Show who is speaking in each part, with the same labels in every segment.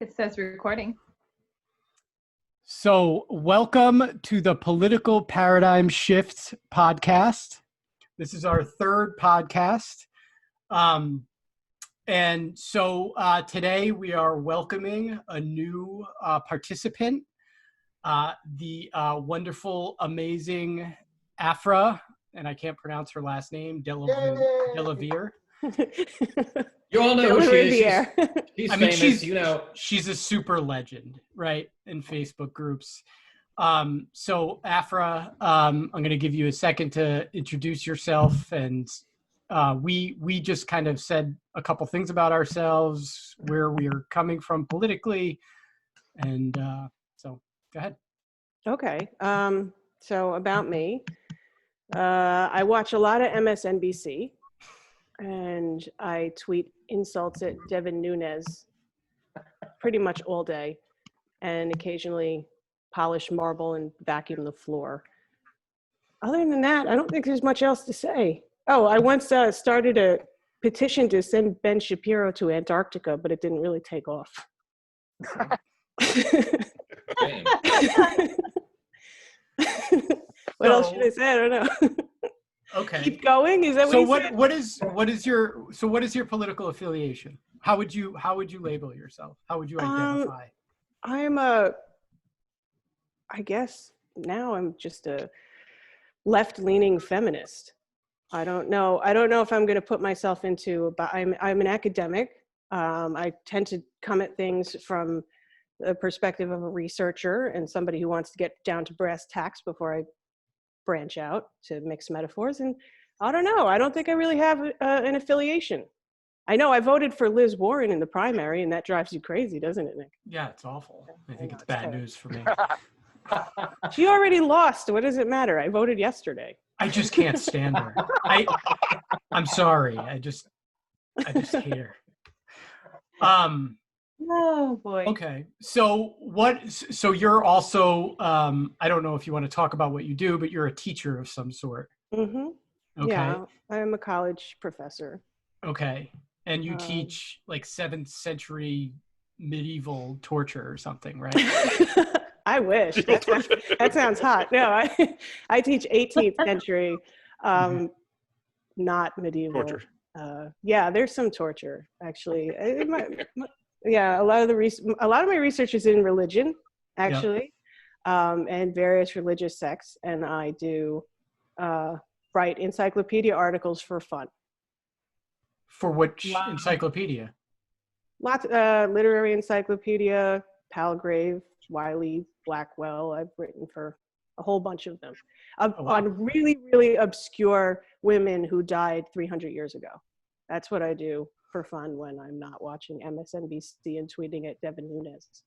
Speaker 1: It says recording.
Speaker 2: So, welcome to the Political Paradigm Shift podcast. This is our third podcast. Today we are welcoming a new participant, the wonderful, amazing Afra, and I can't pronounce her last name, Delavere.
Speaker 3: You all know who she is. She's
Speaker 2: I mean,
Speaker 3: famous,
Speaker 2: she's a super legend, right? In Facebook groups. So Afra, I'm going to give you a second to introduce yourself, and we just kind of said a couple things about ourselves, where we're coming from politically, and so go ahead.
Speaker 4: Okay. So about me, I watch a lot of MSNBC. And I tweet insults at Devin Nunes pretty much all day, and occasionally polish marble and vacuum the floor. Other than that, I don't think there's much else to say. Oh, I once started a petition to send Ben Shapiro to Antarctica, but it didn't really take off. What else should I say? I don't know.
Speaker 2: Okay.
Speaker 4: Keep going. Is that what?
Speaker 2: So what is your political affiliation? How would you label yourself? How would you identify?
Speaker 4: I guess now I'm just a left-leaning feminist. I don't know if I'm going to put myself into. But I'm an academic. I tend to come at things from the perspective of a researcher and somebody who wants to get down to brass tacks before I branch out to mix metaphors. And I don't know. I don't think I really have an affiliation. I know I voted for Liz Warren in the primary, and that drives you crazy, doesn't it, Nick?
Speaker 2: Yeah, it's awful. I think it's bad news for me.
Speaker 4: She already lost. What does it matter? I voted yesterday.
Speaker 2: I just can't stand her. I'm sorry. I just hate her.
Speaker 1: Oh boy.
Speaker 2: Okay. So you're also, I don't know if you want to talk about what you do, but you're a teacher of some sort.
Speaker 4: Mm-hmm.
Speaker 2: Okay.
Speaker 4: Yeah, I'm a college professor.
Speaker 2: Okay. And you teach like 7th century medieval torture or something, right?
Speaker 4: I wish. That sounds hot. No, I teach 18th century, not medieval.
Speaker 5: Torture.
Speaker 4: Yeah, there's some torture actually. Yeah, a lot of my research is in religion, actually, and various religious sects, and I do write encyclopedia articles for fun.
Speaker 2: For which encyclopedia?
Speaker 4: Lots, literary encyclopedia, Palgrave, Wiley, Blackwell. I've written for a whole bunch of them on really, really obscure women who died 300 years ago. That's what I do for fun when I'm not watching MSNBC and tweeting at Devin Nunes.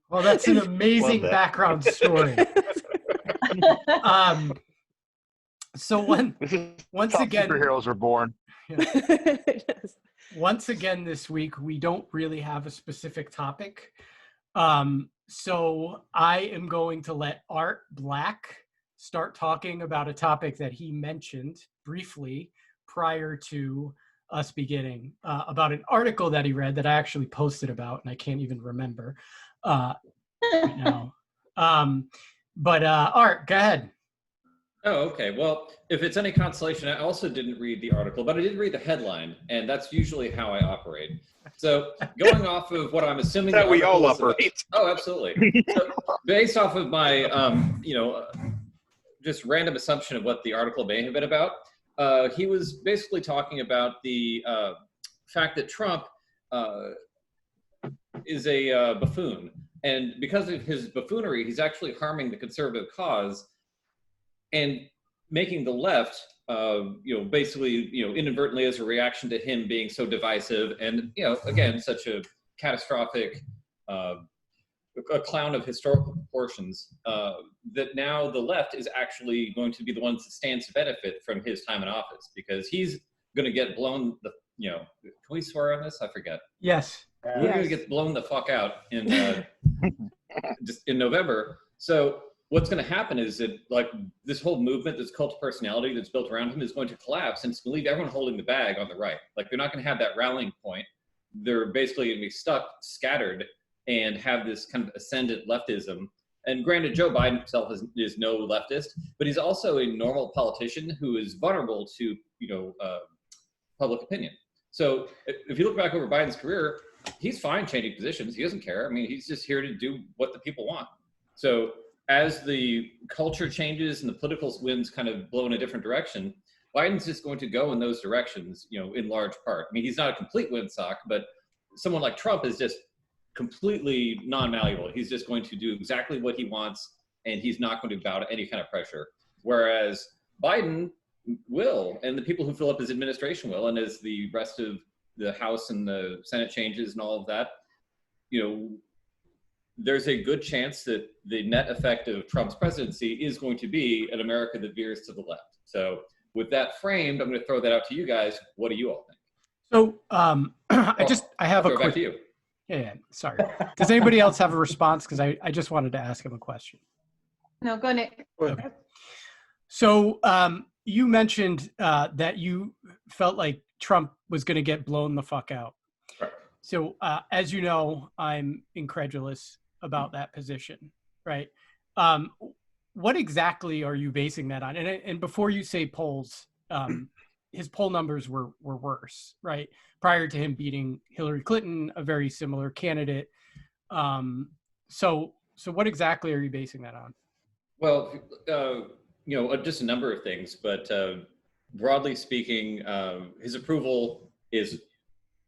Speaker 2: Well, that's an amazing background story. So once again,
Speaker 5: superheroes were born.
Speaker 2: Yeah. Once again this week, we don't really have a specific topic. So I am going to let Art Black start talking about a topic that he mentioned briefly prior to us beginning, about an article that he read that I actually posted about, and I can't even remember right now. But Art, go ahead.
Speaker 3: Oh, okay. Well, if it's any consolation, I also didn't read the article, but I did read the headline, and that's usually how I operate. So going off of what I'm assuming
Speaker 5: that we all operate.
Speaker 3: Oh, absolutely. So based off of my, just random assumption of what the article may have been about, he was basically talking about the fact that Trump is a buffoon. And because of his buffoonery, he's actually harming the conservative cause and making the left, basically, inadvertently as a reaction to him being so divisive and, again, such a catastrophic a clown of historical proportions, that now the left is actually going to be the ones that stands to benefit from his time in office, because he's going to get blown can we swear on this? I forget.
Speaker 2: Yes.
Speaker 3: We're going to get blown the fuck out in just in November. So what's going to happen is that like this whole movement, this cult of personality that's built around him is going to collapse, and it's going to leave everyone holding the bag on the right. Like they're not going to have that rallying point. They're basically going to be stuck, scattered, and have this kind of ascendant leftism. And granted, Joe Biden himself is no leftist, but he's also a normal politician who is vulnerable to, public opinion. So if you look back over Biden's career, he's fine changing positions. He doesn't care. I mean, he's just here to do what the people want. So as the culture changes and the political winds kind of blow in a different direction, Biden's just going to go in those directions, in large part. I mean, he's not a complete windsock, but someone like Trump is just completely non-malleable. He's just going to do exactly what he wants, and he's not going to bow to any kind of pressure. Whereas Biden will, and the people who fill up his administration will, and as the rest of the House and the Senate changes and all of that, there's a good chance that the net effect of Trump's presidency is going to be an America that veers to the left. So with that framed, I'm going to throw that out to you guys. What do you all think?
Speaker 2: So I have a
Speaker 3: Back
Speaker 2: quick.
Speaker 3: to you.
Speaker 2: Yeah, sorry. Does anybody else have a response? Because I just wanted to ask him a question.
Speaker 1: No, go Nick.
Speaker 2: Okay. So you mentioned that you felt like Trump was going to get blown the fuck out.
Speaker 3: Right.
Speaker 2: So as you know, I'm incredulous about that position, right? What exactly are you basing that on? And before you say polls, his poll numbers were worse, right? Prior to him beating Hillary Clinton, a very similar candidate. So what exactly are you basing that on?
Speaker 3: Well, just a number of things, but broadly speaking, his approval is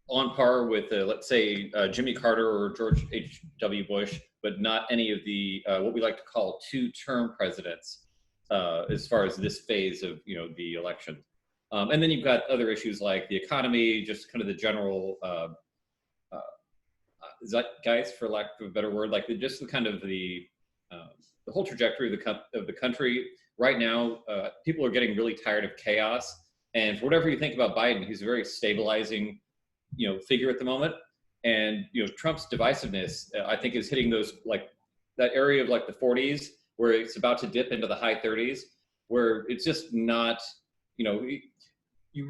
Speaker 3: on par with, let's say, Jimmy Carter or George H.W. Bush, but not any of the what we like to call two-term presidents as far as this phase of the election. And then you've got other issues like the economy, just kind of the general zeitgeist, for lack of a better word, like the whole trajectory of the country. Right now, people are getting really tired of chaos. And for whatever you think about Biden, he's a very stabilizing, figure at the moment. And, Trump's divisiveness, I think, is hitting those, like that area of like the 40s where it's about to dip into the high 30s, where it's just not,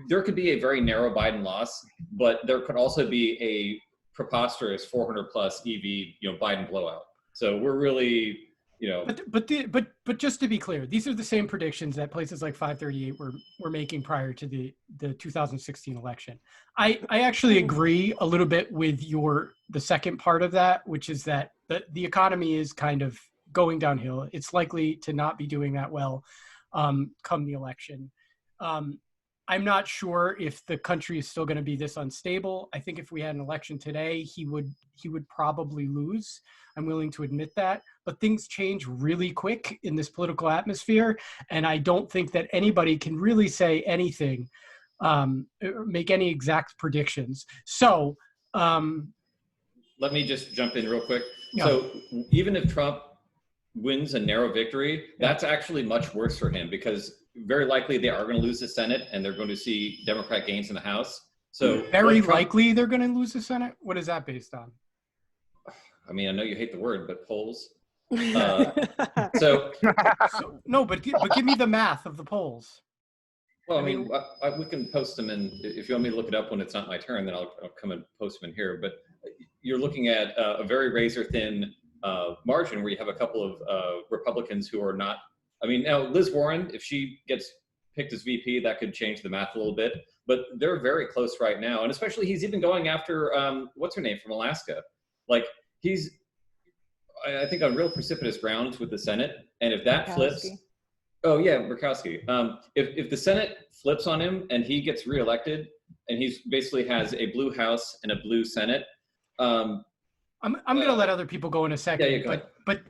Speaker 3: there could be a very narrow Biden loss, but there could also be a preposterous 400 plus EV, Biden blowout. So we're really,
Speaker 2: But just to be clear, these are the same predictions that places like 538 were making prior to the 2016 election. I actually agree a little bit with the second part of that, which is that the economy is kind of going downhill. It's likely to not be doing that well come the election. I'm not sure if the country is still going to be this unstable. I think if we had an election today, he would probably lose. I'm willing to admit that, but things change really quick in this political atmosphere. And I don't think that anybody can really say anything, make any exact predictions. So
Speaker 3: let me just jump in real quick.
Speaker 2: Yeah.
Speaker 3: So even if Trump wins a narrow victory, that's actually much worse for him, because very likely they are going to lose the Senate and they're going to see Democrat gains in the House. So
Speaker 2: very likely they're going to lose the Senate. What is that based on?
Speaker 3: I mean, I know you hate the word, but polls.
Speaker 2: So no, but give me the math of the polls.
Speaker 3: Well, I mean, we can post them in. If you want me to look it up when it's not my turn, then I'll come and post them in here. But you're looking at a very razor-thin margin where you have a couple of Republicans who are not. I mean, now Liz Warren, if she gets picked as VP, that could change the math a little bit. But they're very close right now, and especially he's even going after what's her name from Alaska. Like he's, I think, on real precipitous grounds with the Senate, and if that flips. Oh yeah, Murkowski. If the Senate flips on him and he gets reelected, and he's basically has a blue House and a blue Senate. I'm
Speaker 2: going to let other people go in a second.
Speaker 3: Yeah, go ahead.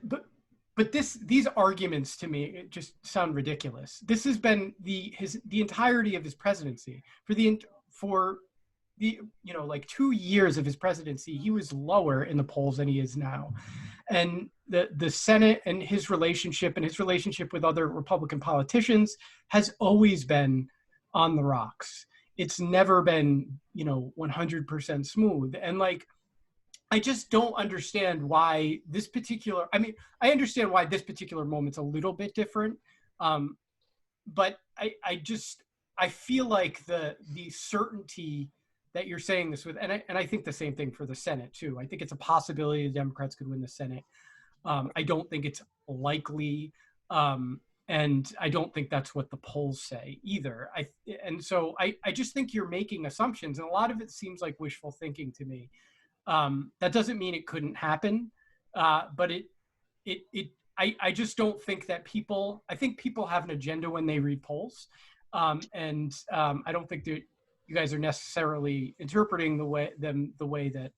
Speaker 2: But these arguments to me just sound ridiculous. This has been the entirety of his presidency. For the 2 years of his presidency, he was lower in the polls than he is now. And the Senate and his relationship with other Republican politicians has always been on the rocks. It's never been, 100% smooth. And I just don't understand why this particular, I mean, I understand why this particular moment's a little bit different. But I feel like the certainty that you're saying this with, and I think the same thing for the Senate too. I think it's a possibility the Democrats could win the Senate. I don't think it's likely. And I don't think that's what the polls say either. So I just think you're making assumptions, and a lot of it seems like wishful thinking to me. That doesn't mean it couldn't happen, but I just don't think that I think people have an agenda when they read polls. And I don't think that you guys are necessarily interpreting the way that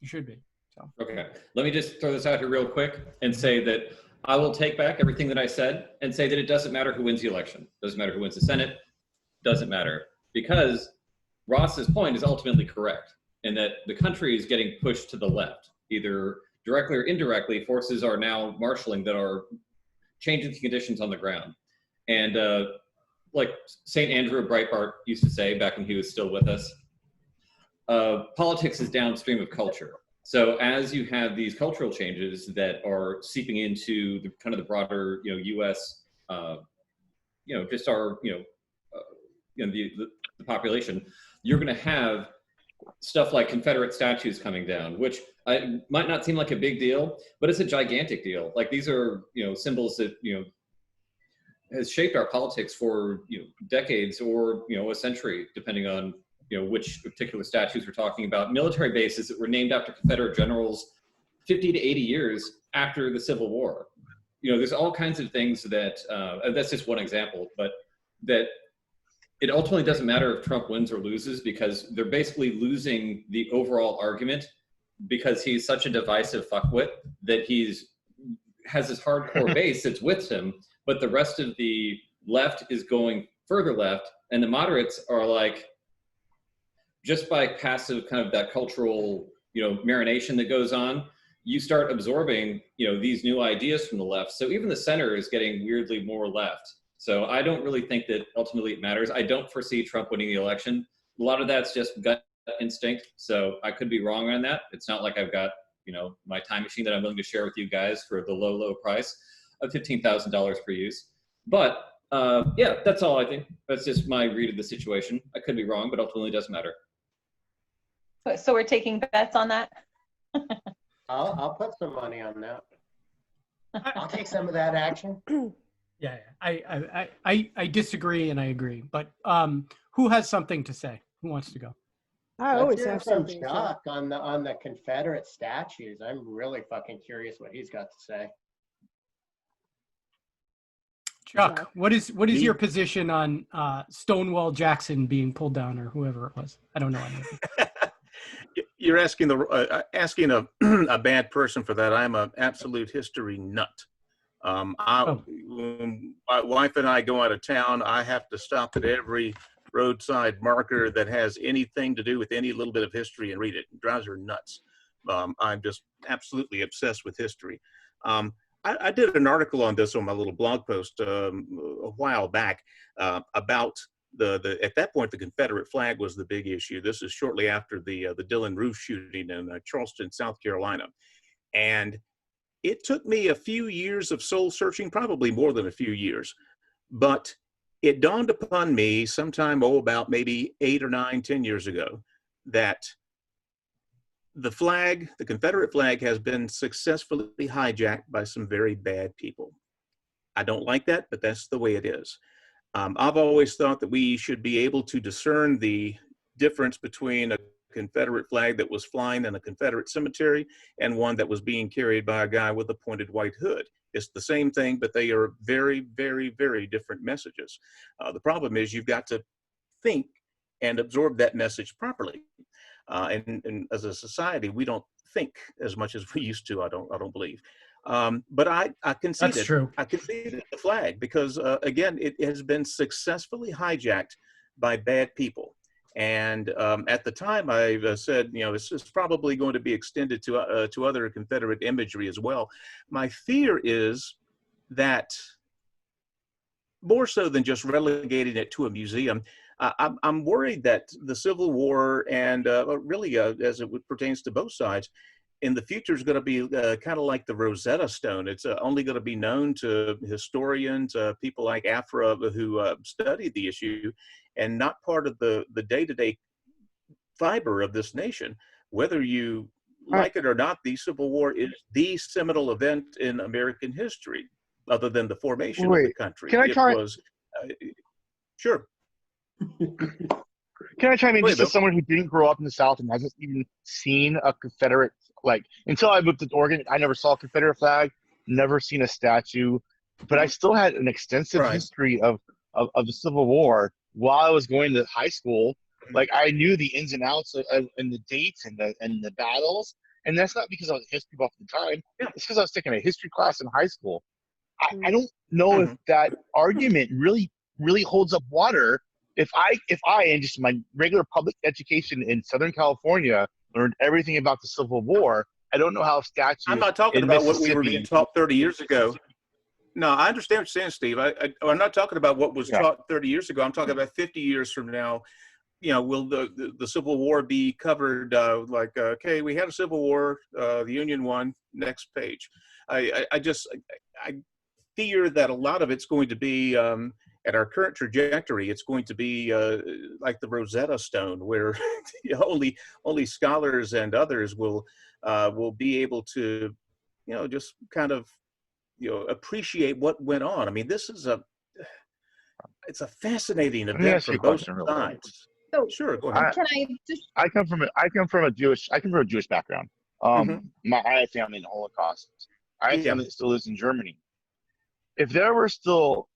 Speaker 2: you should be. So.
Speaker 3: Okay, let me just throw this out here real quick and say that I will take back everything that I said and say that it doesn't matter who wins the election. Doesn't matter who wins the Senate. Doesn't matter, because Ross's point is ultimately correct, in that the country is getting pushed to the left, either directly or indirectly. Forces are now marshaling that are changing the conditions on the ground. And like St. Andrew Breitbart used to say back when he was still with us, politics is downstream of culture. So as you have these cultural changes that are seeping into the kind of the broader, U.S., just our, the population, you're going to have stuff like Confederate statues coming down, which might not seem like a big deal, but it's a gigantic deal. Like, these are, symbols that, has shaped our politics for, decades or, a century, depending on, which particular statues we're talking about. Military bases that were named after Confederate generals 50 to 80 years after the Civil War. There's all kinds of things that, that's just one example, but that it ultimately doesn't matter if Trump wins or loses, because they're basically losing the overall argument, because he's such a divisive fuckwit that has this hardcore base that's with him, but the rest of the left is going further left, and the moderates are like, just by passive kind of that cultural, marination that goes on, you start absorbing, these new ideas from the left. So even the center is getting weirdly more left. So I don't really think that ultimately it matters. I don't foresee Trump winning the election. A lot of that's just gut instinct. So I could be wrong on that. It's not like I've got, my time machine that I'm willing to share with you guys for the low, low price of $15,000 per use. But yeah, that's all I think. That's just my read of the situation. I could be wrong, but ultimately it doesn't matter.
Speaker 1: So we're taking bets on that?
Speaker 5: I'll put some money on that. I'll take some of that action.
Speaker 2: Yeah, I disagree and I agree. But who has something to say? Who wants to go?
Speaker 4: I always
Speaker 5: Let's hear
Speaker 4: have
Speaker 5: from
Speaker 4: something to say.
Speaker 5: Chuck on the Confederate statues. I'm really fucking curious what he's got to say.
Speaker 2: Chuck, what is your position on Stonewall Jackson being pulled down, or whoever it was? I don't know anything.
Speaker 6: You're asking a bad person for that. I'm an absolute history nut. When my wife and I go out of town, I have to stop at every roadside marker that has anything to do with any little bit of history and read it. It drives her nuts. I'm just absolutely obsessed with history. I did an article on this on my little blog post a while back about at that point, the Confederate flag was the big issue. This is shortly after the Dylann Roof shooting in Charleston, South Carolina. And it took me a few years of soul searching, probably more than a few years, but it dawned upon me sometime, about maybe 8 or 9, 10 years ago, that the flag, the Confederate flag, has been successfully hijacked by some very bad people. I don't like that, but that's the way it is. I've always thought that we should be able to discern the difference between a Confederate flag that was flying in a Confederate cemetery and one that was being carried by a guy with a pointed white hood. It's the same thing, but they are very, very, very different messages. The problem is you've got to think and absorb that message properly. And as a society, we don't think as much as we used to, I don't believe. But I conceded.
Speaker 2: That's true.
Speaker 6: I conceded the flag because, again, it has been successfully hijacked by bad people. And at the time, I said, this is probably going to be extended to other Confederate imagery as well. My fear is that more so than just relegating it to a museum, I'm worried that the Civil War and really as it pertains to both sides, in the future is going to be kind of like the Rosetta Stone. It's only going to be known to historians, people like Afra who studied the issue, and not part of the day-to-day fiber of this nation. Whether you like it or not, the Civil War is the seminal event in American history, other than the formation of the country.
Speaker 7: Can I try?
Speaker 6: Sure.
Speaker 7: Can I chime in
Speaker 6: Go
Speaker 7: just
Speaker 6: ahead,
Speaker 7: as someone who didn't grow up in the South and hasn't even seen a Confederate, like, until I moved to Oregon, I never saw a Confederate flag, never seen a statue, but I still had an extensive
Speaker 6: Right.
Speaker 7: history of the Civil War while I was going to high school. Like, I knew the ins and outs and the dates and the battles, and that's not because I was a history buff at the time.
Speaker 6: Yeah.
Speaker 7: It's because I was taking a history class in high school. I don't know if that argument really holds up water. If I in just my regular public education in Southern California learned everything about the Civil War, I don't know how statues.
Speaker 6: I'm not talking
Speaker 7: in
Speaker 6: about what we were being
Speaker 7: Mississippi-
Speaker 6: taught 30 years ago. No, I understand what you're saying, Steve. I'm not talking about what was
Speaker 7: Yeah.
Speaker 6: taught 30 years ago. I'm talking about 50 years from now. You know, will the Civil War be covered okay, we had a Civil War, the Union won, next page. I fear that a lot of it's going to be, at our current trajectory, it's going to be like the Rosetta Stone, where only scholars and others will be able to, just kind of, appreciate what went on. I mean, it's a fascinating
Speaker 7: Let me
Speaker 6: event
Speaker 7: ask you
Speaker 6: from
Speaker 7: a
Speaker 6: both
Speaker 7: question real quick.
Speaker 6: sides.
Speaker 1: So
Speaker 6: Sure, go ahead.
Speaker 1: can I just,
Speaker 7: I come from a Jewish background. I had family in the Holocaust. I have
Speaker 6: Yeah.
Speaker 7: family that still lives in Germany. If there were still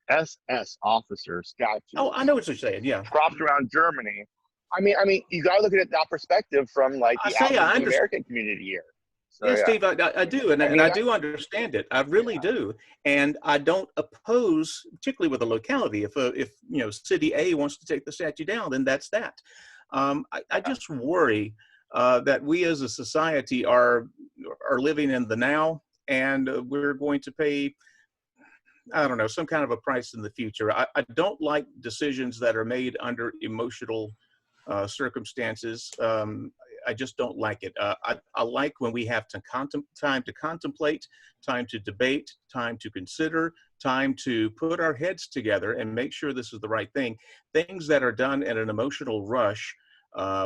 Speaker 7: SS officer statues
Speaker 6: Oh, I know what you're saying. Yeah.
Speaker 7: propped around Germany, I mean, you gotta look at it that perspective from like
Speaker 6: I
Speaker 7: the
Speaker 6: say, I
Speaker 7: African
Speaker 6: understand.
Speaker 7: American community here. So,
Speaker 6: Yeah,
Speaker 7: yeah.
Speaker 6: Steve, I do, and,
Speaker 7: I
Speaker 6: and
Speaker 7: mean,
Speaker 6: I do understand it. I really do, and I don't oppose, particularly with a locality. If City A wants to take the statue down, then that's that. I just worry that we as a society are living in the now, and we're going to pay, I don't know, some kind of a price in the future. I don't like decisions that are made under emotional circumstances. I just don't like it. I like when we have time to contemplate, time to debate, time to consider, time to put our heads together and make sure this is the right thing. Things that are done in an emotional rush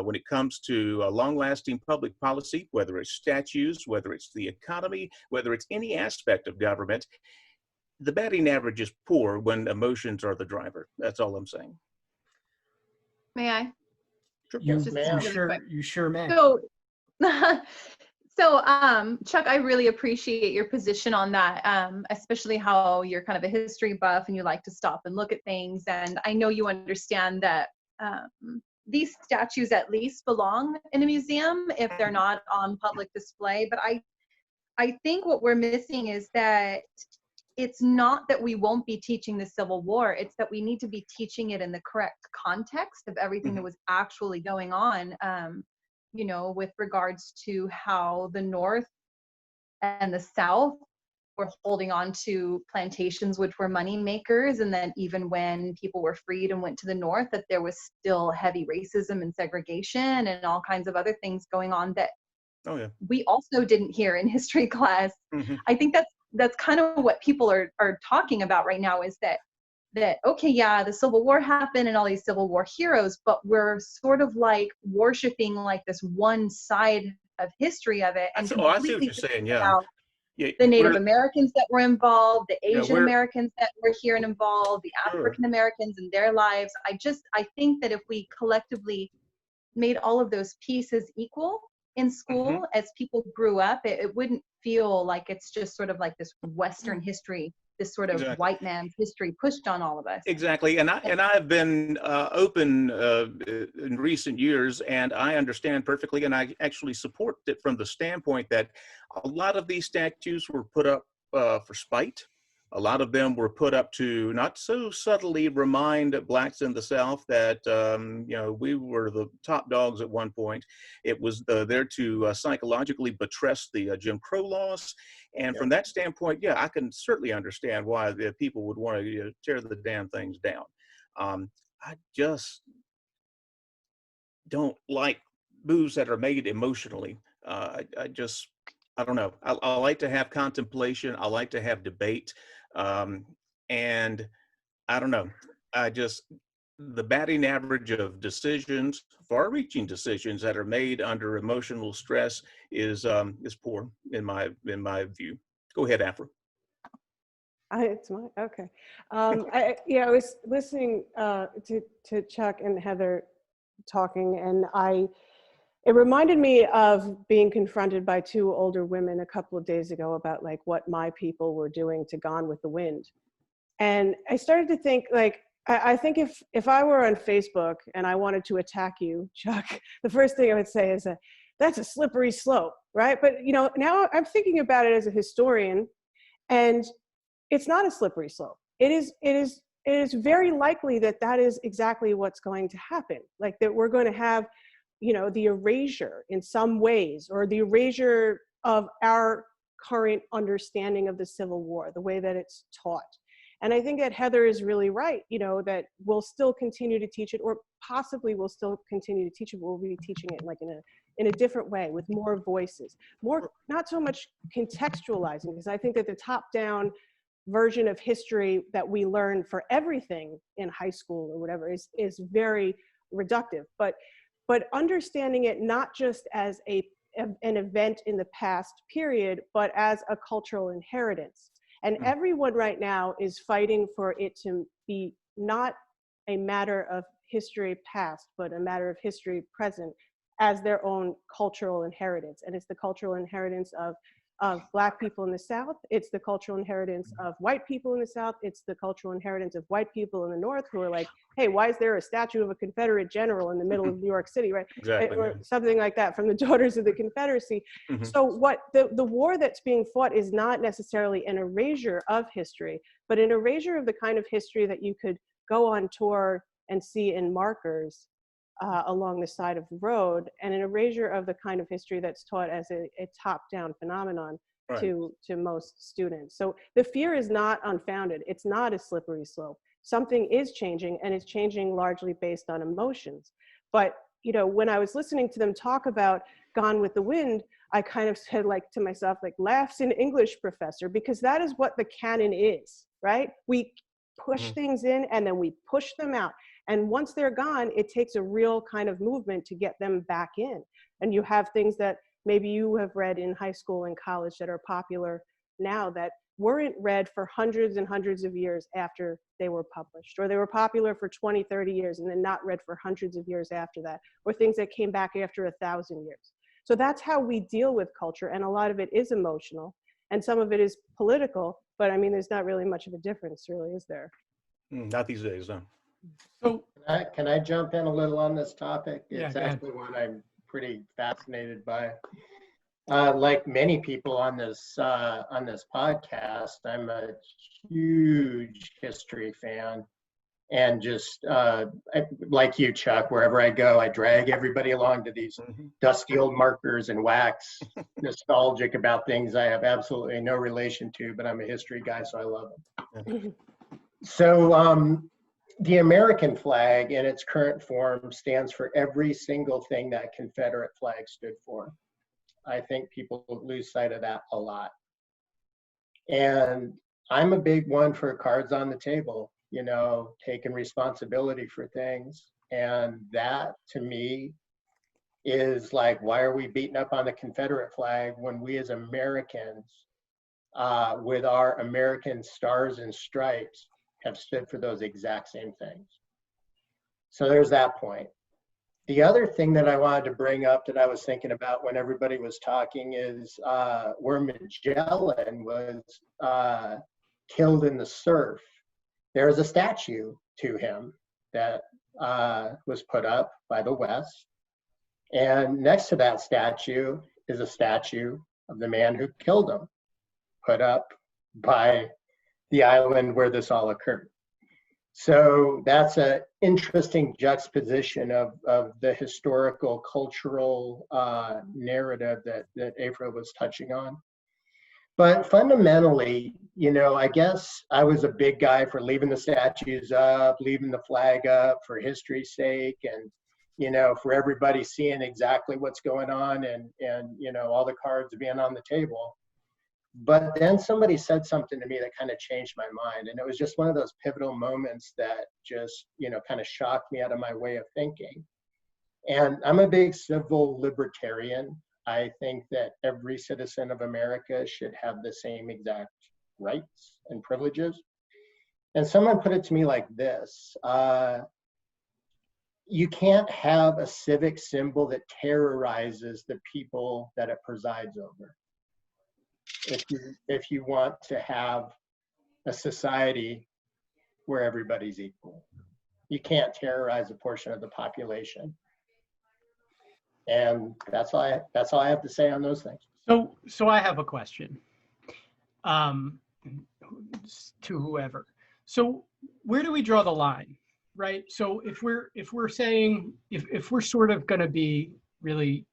Speaker 6: when it comes to long-lasting public policy, whether it's statues, whether it's the economy, whether it's any aspect of government, the batting average is poor when emotions are the driver. That's all I'm saying.
Speaker 1: may I?
Speaker 6: Sure.
Speaker 1: Just
Speaker 5: ma'am.
Speaker 1: really
Speaker 2: You sure may.
Speaker 1: So, Chuck, I really appreciate your position on that, especially how you're kind of a history buff and you like to stop and look at things. And I know you understand that these statues at least belong in a museum if they're not on public display. But I think what we're missing is that it's not that we won't be teaching the Civil War, it's that we need to be teaching it in the correct context of everything that was actually going on, with regards to how the North and the South were holding on to plantations, which were money makers. And then even when people were freed and went to the North, that there was still heavy racism and segregation and all kinds of other things going on that we also didn't hear in history class. I think that's kind of what people are talking about right now, is that okay, yeah, the Civil War happened and all these Civil War heroes, but we're sort of like worshiping like this one side of history of it, and
Speaker 6: I see what
Speaker 1: completely
Speaker 6: you're saying. Yeah.
Speaker 1: about
Speaker 6: Yeah,
Speaker 1: the Native
Speaker 6: we're-
Speaker 1: Americans that were involved, the Asian
Speaker 6: we're-
Speaker 1: Americans that were here and involved, the
Speaker 6: Sure.
Speaker 1: African Americans and their lives. I think that if we collectively made all of those pieces equal in school as people grew up, it wouldn't feel like it's just sort of like this Western history, this sort of
Speaker 6: Exactly.
Speaker 1: white man's history pushed on all of us.
Speaker 6: Exactly, and I've been open in recent years, and I understand perfectly, and I actually support it from the standpoint that a lot of these statues were put up for spite. A lot of them were put up to not so subtly remind blacks in the South that we were the top dogs at one point. It was there to psychologically buttress the Jim Crow laws. And from that standpoint, I can certainly understand why the people would want to tear the damn things down. I just don't like moves that are made emotionally. I don't know. I like to have contemplation. I like to have debate. And I don't know. The batting average of decisions, far-reaching decisions that are made under emotional stress is poor in my view. Go ahead, Afra.
Speaker 4: It's my okay. I was listening to Chuck and Heather talking, and it reminded me of being confronted by two older women a couple of days ago about like what my people were doing to Gone with the Wind. And I started to think like, I think if I were on Facebook and I wanted to attack you, Chuck, the first thing I would say is that's a slippery slope, right? But now I'm thinking about it as a historian, and it's not a slippery slope. It is very likely that is exactly what's going to happen. Like that we're going to have the erasure in some ways, or the erasure of our current understanding of the Civil War, the way that it's taught. And I think that Heather is really right, that we'll still continue to teach it, or possibly we'll still continue to teach it, we'll be teaching it like in a different way, with more voices, more, not so much contextualizing, because I think that the top-down version of history that we learn for everything in high school or whatever is very reductive. But understanding it not just as an event in the past period, but as a cultural inheritance. And everyone right now is fighting for it to be not a matter of history past, but a matter of history present as their own cultural inheritance. And it's the cultural inheritance of Black people in the South. It's the cultural inheritance of white people in the South. It's the cultural inheritance of white people in the North who are like, hey, why is there a statue of a Confederate general in the middle of New York City, right?
Speaker 6: Exactly.
Speaker 4: Or something like that from the Daughters of the Confederacy.
Speaker 6: Mm-hmm.
Speaker 4: So what the war that's being fought is not necessarily an erasure of history, but an erasure of the kind of history that you could go on tour and see in markers along the side of the road, and an erasure of the kind of history that's taught as a top-down phenomenon to most students. So the fear is not unfounded. It's not a slippery slope. Something is changing, and it's changing largely based on emotions. But when I was listening to them talk about Gone with the Wind, I kind of said like to myself, like, laughs in English, professor, because that is what the canon is, right? We push things in and then we push them out. And once they're gone, it takes a real kind of movement to get them back in. And you have things that maybe you have read in high school and college that are popular now that weren't read for hundreds and hundreds of years after they were published, or they were popular for 20, 30 years and then not read for hundreds of years after that, or things that came back after 1,000 years. So that's how we deal with culture. And a lot of it is emotional and some of it is political, but I mean, there's not really much of a difference, really, is there?
Speaker 6: Not these days, no.
Speaker 2: So
Speaker 5: Can I jump in a little on this topic? It's
Speaker 2: Yeah,
Speaker 5: actually one I'm pretty fascinated by. Like many people on this podcast, I'm a huge history fan, and just like you, Chuck, wherever I go, I drag everybody along to these dusty old markers and wax, nostalgic about things I have absolutely no relation to, but I'm a history guy, so I love them. So the American flag in its current form stands for every single thing that Confederate flag stood for. I think people lose sight of that a lot. And I'm a big one for cards on the table, taking responsibility for things. And that to me is like, why are we beating up on the Confederate flag when we as Americans, with our American stars and stripes, have stood for those exact same things? So there's that point. The other thing that I wanted to bring up that I was thinking about when everybody was talking is where Magellan was killed in the surf. There is a statue to him that was put up by the West. And next to that statue is a statue of the man who killed him, put up by the island where this all occurred. So that's an interesting juxtaposition of the historical, cultural narrative that Afra was touching on. But fundamentally, you know, I guess I was a big guy for leaving the statues up, leaving the flag up for history's sake, and, you know, for everybody seeing exactly what's going on, and you know, all the cards being on the table. But then somebody said something to me that kind of changed my mind. And it was just one of those pivotal moments that just, you know, kind of shocked me out of my way of thinking. And I'm a big civil libertarian. I think that every citizen of America should have the same exact rights and privileges. And someone put it to me like this: you can't have a civic symbol that terrorizes the people that it presides over. If you want to have a society where everybody's equal, you can't terrorize a portion of the population. And that's all I have to say on those things.
Speaker 2: So I have a question to whoever. So where do we draw the line, right? So if we're saying, if we're sort of going to be really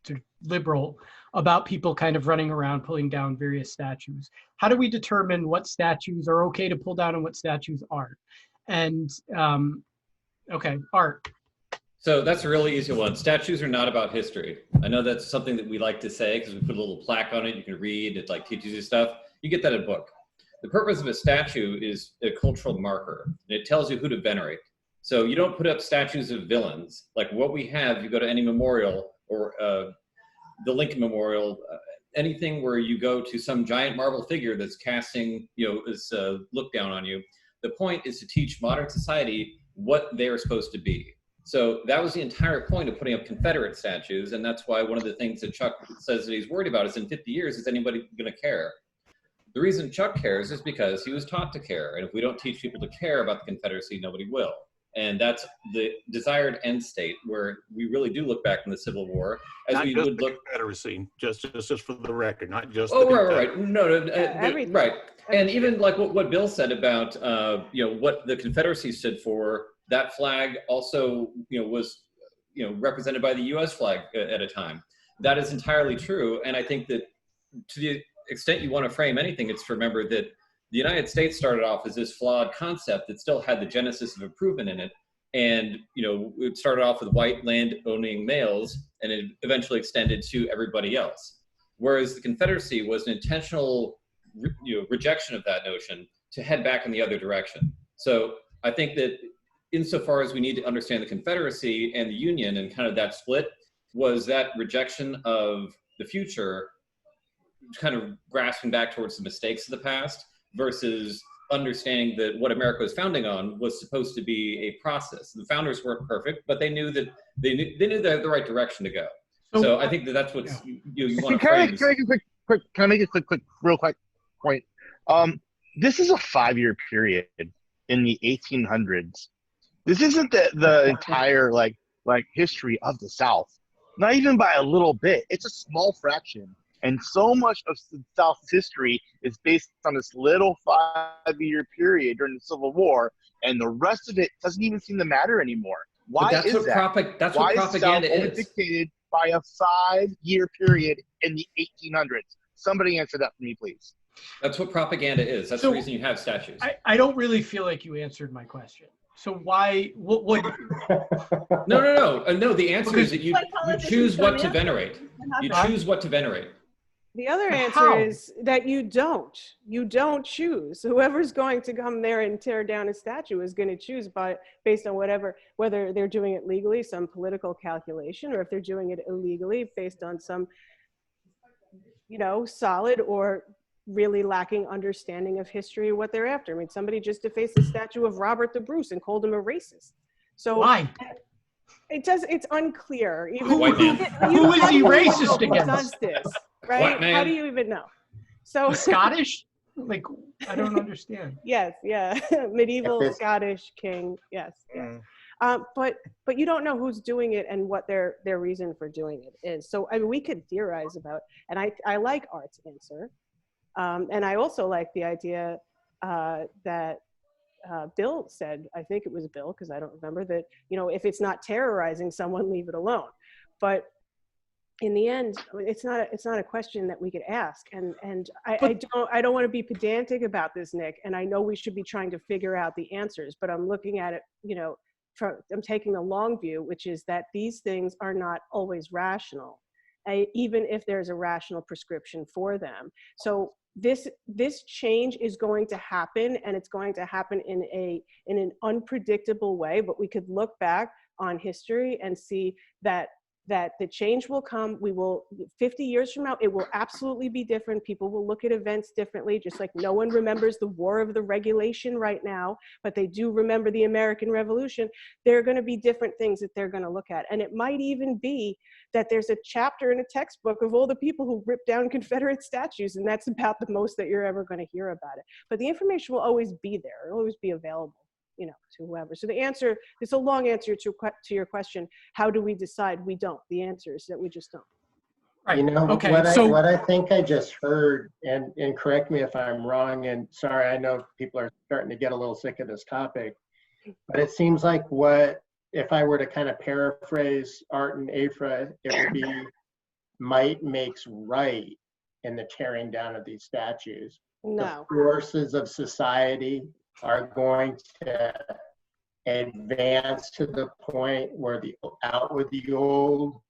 Speaker 2: sort of liberal about people kind of running around pulling down various statues, how do we determine what statues are okay to pull down and what statues aren't? And okay, Art.
Speaker 3: So that's a really easy one. Statues are not about history. I know that's something that we like to say because we put a little plaque on it. You can read, it like teaches you stuff. You get that in a book. The purpose of a statue is a cultural marker. And it tells you who to venerate. So you don't put up statues of villains. Like what we have, you go to any memorial or the Lincoln Memorial, anything where you go to some giant marble figure that's casting, you know, this look down on you. The point is to teach modern society what they're supposed to be. So that was the entire point of putting up Confederate statues, and that's why one of the things that Chuck says that he's worried about is in 50 years, is anybody going to care? The reason Chuck cares is because he was taught to care, and if we don't teach people to care about the Confederacy, nobody will. And that's the desired end state, where we really do look back in the Civil War as
Speaker 6: Not
Speaker 3: we
Speaker 6: just
Speaker 3: would
Speaker 6: the
Speaker 3: look.
Speaker 6: Confederacy, just for the record, not just
Speaker 3: Oh,
Speaker 6: the
Speaker 3: right.
Speaker 6: Confederacy.
Speaker 3: No,
Speaker 4: everything.
Speaker 3: right. And even like what Bill said about, you know, what the Confederacy stood for, that flag also, you know, was, you know, represented by the U.S. flag at a time. That is entirely true. And I think that to the extent you want to frame anything, it's to remember that the United States started off as this flawed concept that still had the genesis of improvement in it. And, you know, it started off with white land-owning males, and it eventually extended to everybody else. Whereas the Confederacy was an intentional, you know, rejection of that notion to head back in the other direction. So I think that insofar as we need to understand the Confederacy and the Union and kind of that split, was that rejection of the future kind of grasping back towards the mistakes of the past versus understanding that what America was founding on was supposed to be a process. The founders weren't perfect, but they knew that they knew the right direction to go. So I think that that's what you want to frame.
Speaker 7: Can I make a real quick point? This is a 5-year period in the 1800s. This isn't the entire like history of the South, not even by a little bit. It's a small fraction, and so much of the South's history is based on this little 5-year period during the Civil War, and the rest of it doesn't even seem to matter anymore. Why
Speaker 3: But that's
Speaker 7: is
Speaker 3: what
Speaker 7: that?
Speaker 3: that's
Speaker 7: Why
Speaker 3: what
Speaker 7: is the South
Speaker 3: propaganda
Speaker 7: only
Speaker 3: is.
Speaker 7: dictated by a 5-year period in the 1800s? Somebody answer that for me, please.
Speaker 3: That's what propaganda is. That's
Speaker 2: So,
Speaker 3: the reason you have statues.
Speaker 2: I don't really feel like you answered my question. So why, what
Speaker 3: No. The answer is that you choose what to
Speaker 1: Politicians don't
Speaker 3: venerate. You choose what to venerate.
Speaker 4: The other
Speaker 2: But
Speaker 4: answer
Speaker 2: how?
Speaker 4: is that you don't choose. Whoever's going to come there and tear down a statue is going to choose based on whether they're doing it legally, some political calculation, or if they're doing it illegally based on some, you know, solid or really lacking understanding of history, what they're after. I mean, somebody just defaced a statue of Robert the Bruce and called him a racist. So
Speaker 2: why?
Speaker 4: it's unclear. Even
Speaker 3: White man.
Speaker 2: Who is he racist
Speaker 4: who
Speaker 2: against?
Speaker 4: does this, right?
Speaker 3: Black man.
Speaker 4: How do you even know? So
Speaker 2: Scottish? Like, I don't understand.
Speaker 4: yes, yeah, medieval
Speaker 5: If it's-
Speaker 4: Scottish king, yes. But you don't know who's doing it and what their reason for doing it is. So I mean, we could theorize about, and I like Art's answer, and I also like the idea that Bill said. I think it was Bill, because I don't remember, that, you know, if it's not terrorizing someone, leave it alone. But in the end, it's not a question that we could ask. And I don't want to be pedantic about this, Nick. And I know we should be trying to figure out the answers, but I'm looking at it, I'm taking the long view, which is that these things are not always rational, even if there's a rational prescription for them. So this change is going to happen, and it's going to happen in an unpredictable way, but we could look back on history and see that the change will come. 50 years from now, it will absolutely be different. People will look at events differently, just like no one remembers the War of the Regulation right now, but they do remember the American Revolution. There are going to be different things that they're going to look at. And it might even be that there's a chapter in a textbook of all the people who ripped down Confederate statues, and that's about the most that you're ever going to hear about it. But the information will always be there. It'll always be available, to whoever. So the answer, it's a long answer to your question. How do we decide? We don't. The answer is that we just don't.
Speaker 2: Right. Okay.
Speaker 5: What I think I just heard, and correct me if I'm wrong, and sorry, I know people are starting to get a little sick of this topic, but it seems like if I were to kind of paraphrase Art and Afra, it would be might makes right in the tearing down of these statues.
Speaker 4: No.
Speaker 5: The forces of society are going to advance to the point where out with the old,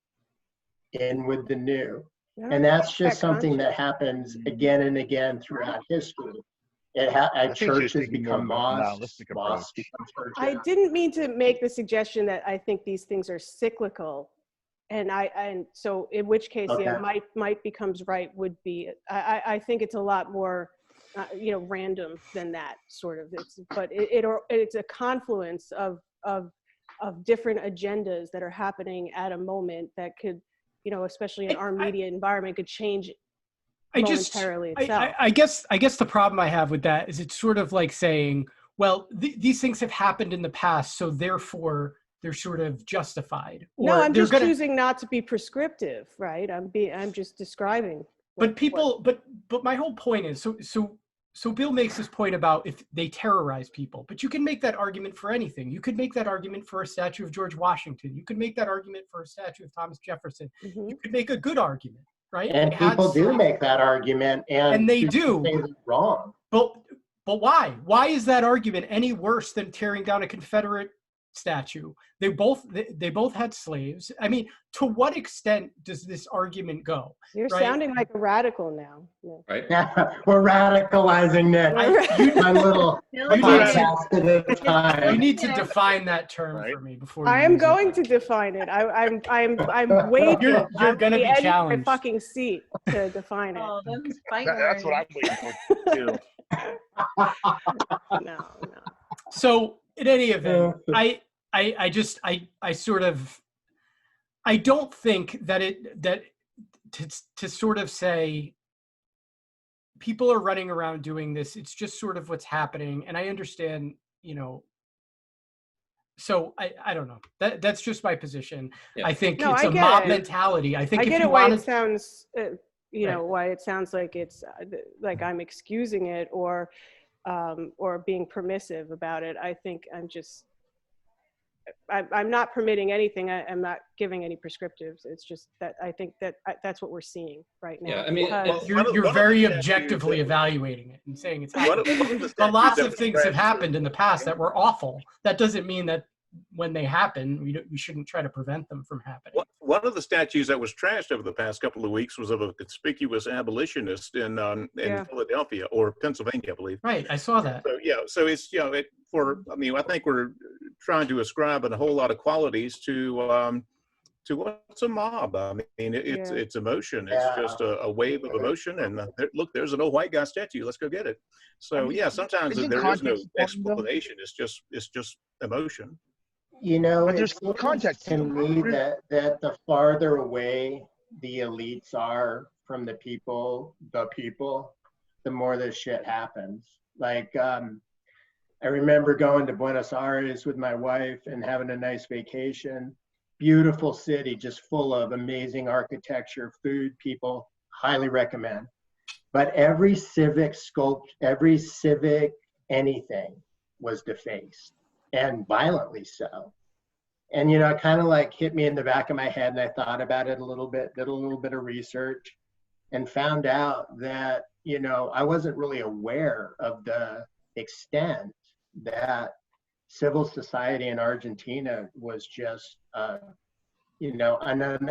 Speaker 5: in with the new. And that's just something that happens again and again throughout history. Churches become mosques.
Speaker 4: I didn't mean to make the suggestion that I think these things are cyclical. And so in which case,
Speaker 5: okay.
Speaker 4: Yeah, might becomes right would be, I think it's a lot more random than that sort of. It's a confluence of different agendas that are happening at a moment that could, especially in our media environment, could change momentarily itself.
Speaker 2: I guess the problem I have with that is it's sort of like saying, well, these things have happened in the past, so therefore they're sort of justified. Or
Speaker 4: no, I'm just choosing not to be prescriptive, right? I'm just describing.
Speaker 2: But my whole point is, so Bill makes this point about if they terrorize people, but you can make that argument for anything. You could make that argument for a statue of George Washington. You could make that argument for a statue of Thomas Jefferson.
Speaker 4: Mm-hmm.
Speaker 2: You could make a good argument, right?
Speaker 5: And people do make that argument, and
Speaker 2: they do.
Speaker 5: Say it's wrong.
Speaker 2: But why? Why is that argument any worse than tearing down a Confederate statue? They both had slaves. I mean, to what extent does this argument go?
Speaker 4: You're sounding like a radical now. Yeah.
Speaker 3: Right?
Speaker 5: Yeah, we're radicalizing Nick.
Speaker 2: You need to define that term for me before.
Speaker 4: I am going to define it. I'm waiting.
Speaker 2: You're going to be challenged.
Speaker 4: My fucking seat to define it.
Speaker 1: Oh,
Speaker 7: that's what I'm waiting for too.
Speaker 4: No.
Speaker 2: So in any event, I don't think that to sort of say people are running around doing this, it's just sort of what's happening. And I understand, so I don't know. That's just my position. Yeah. I think it's a mob mentality. I think
Speaker 4: I get it why it sounds, why it sounds like it's like I'm excusing it or being permissive about it. I think I'm not permitting anything. I'm not giving any prescriptives. It's just that I think that's what we're seeing right now.
Speaker 3: Yeah, I mean,
Speaker 2: you're very objectively evaluating it and saying it's happening. But lots of things have happened in the past that were awful. That doesn't mean that when they happen, we shouldn't try to prevent them from happening.
Speaker 6: One of the statues that was trashed over the past couple of weeks was of a conspicuous abolitionist in Philadelphia or Pennsylvania, I believe.
Speaker 2: Right, I saw that.
Speaker 6: So it's I think we're trying to ascribe a whole lot of qualities to what's a mob. I mean, it's emotion. It's just a wave of emotion. And look, there's an old white guy statue. Let's go get it. So sometimes there is no explanation. It's just emotion.
Speaker 7: There's context
Speaker 5: to me that the farther away the elites are from the people, the more this shit happens. Like, I remember going to Buenos Aires with my wife and having a nice vacation. Beautiful city, just full of amazing architecture, food, people, highly recommend. But every civic anything was defaced, and violently so. And, you know, it kind of like hit me in the back of my head, and I thought about it a little bit, did a little bit of research, and found out that, you know, I wasn't really aware of the extent that civil society in Argentina was just, you know, an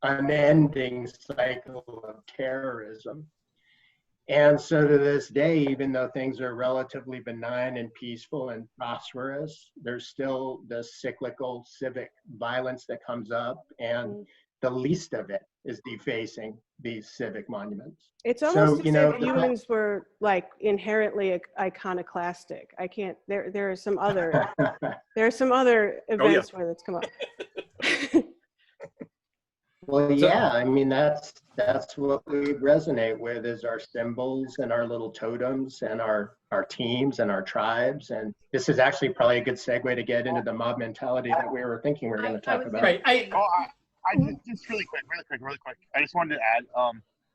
Speaker 5: unending cycle of terrorism. And so to this day, even though things are relatively benign and peaceful and prosperous, there's still the cyclical civic violence that comes up, and the least of it is defacing these civic monuments.
Speaker 4: It's
Speaker 5: So,
Speaker 4: almost
Speaker 5: you
Speaker 4: as
Speaker 5: know,
Speaker 4: if humans were like inherently iconoclastic. I can't. There are some other events where that's come up.
Speaker 5: Well, yeah, I mean, that's what we resonate with, is our symbols and our little totems and our teams and our tribes. And this is actually probably a good segue to get into the mob mentality that we were thinking we were going to talk about.
Speaker 2: Right.
Speaker 7: I just really quick. I just wanted to add,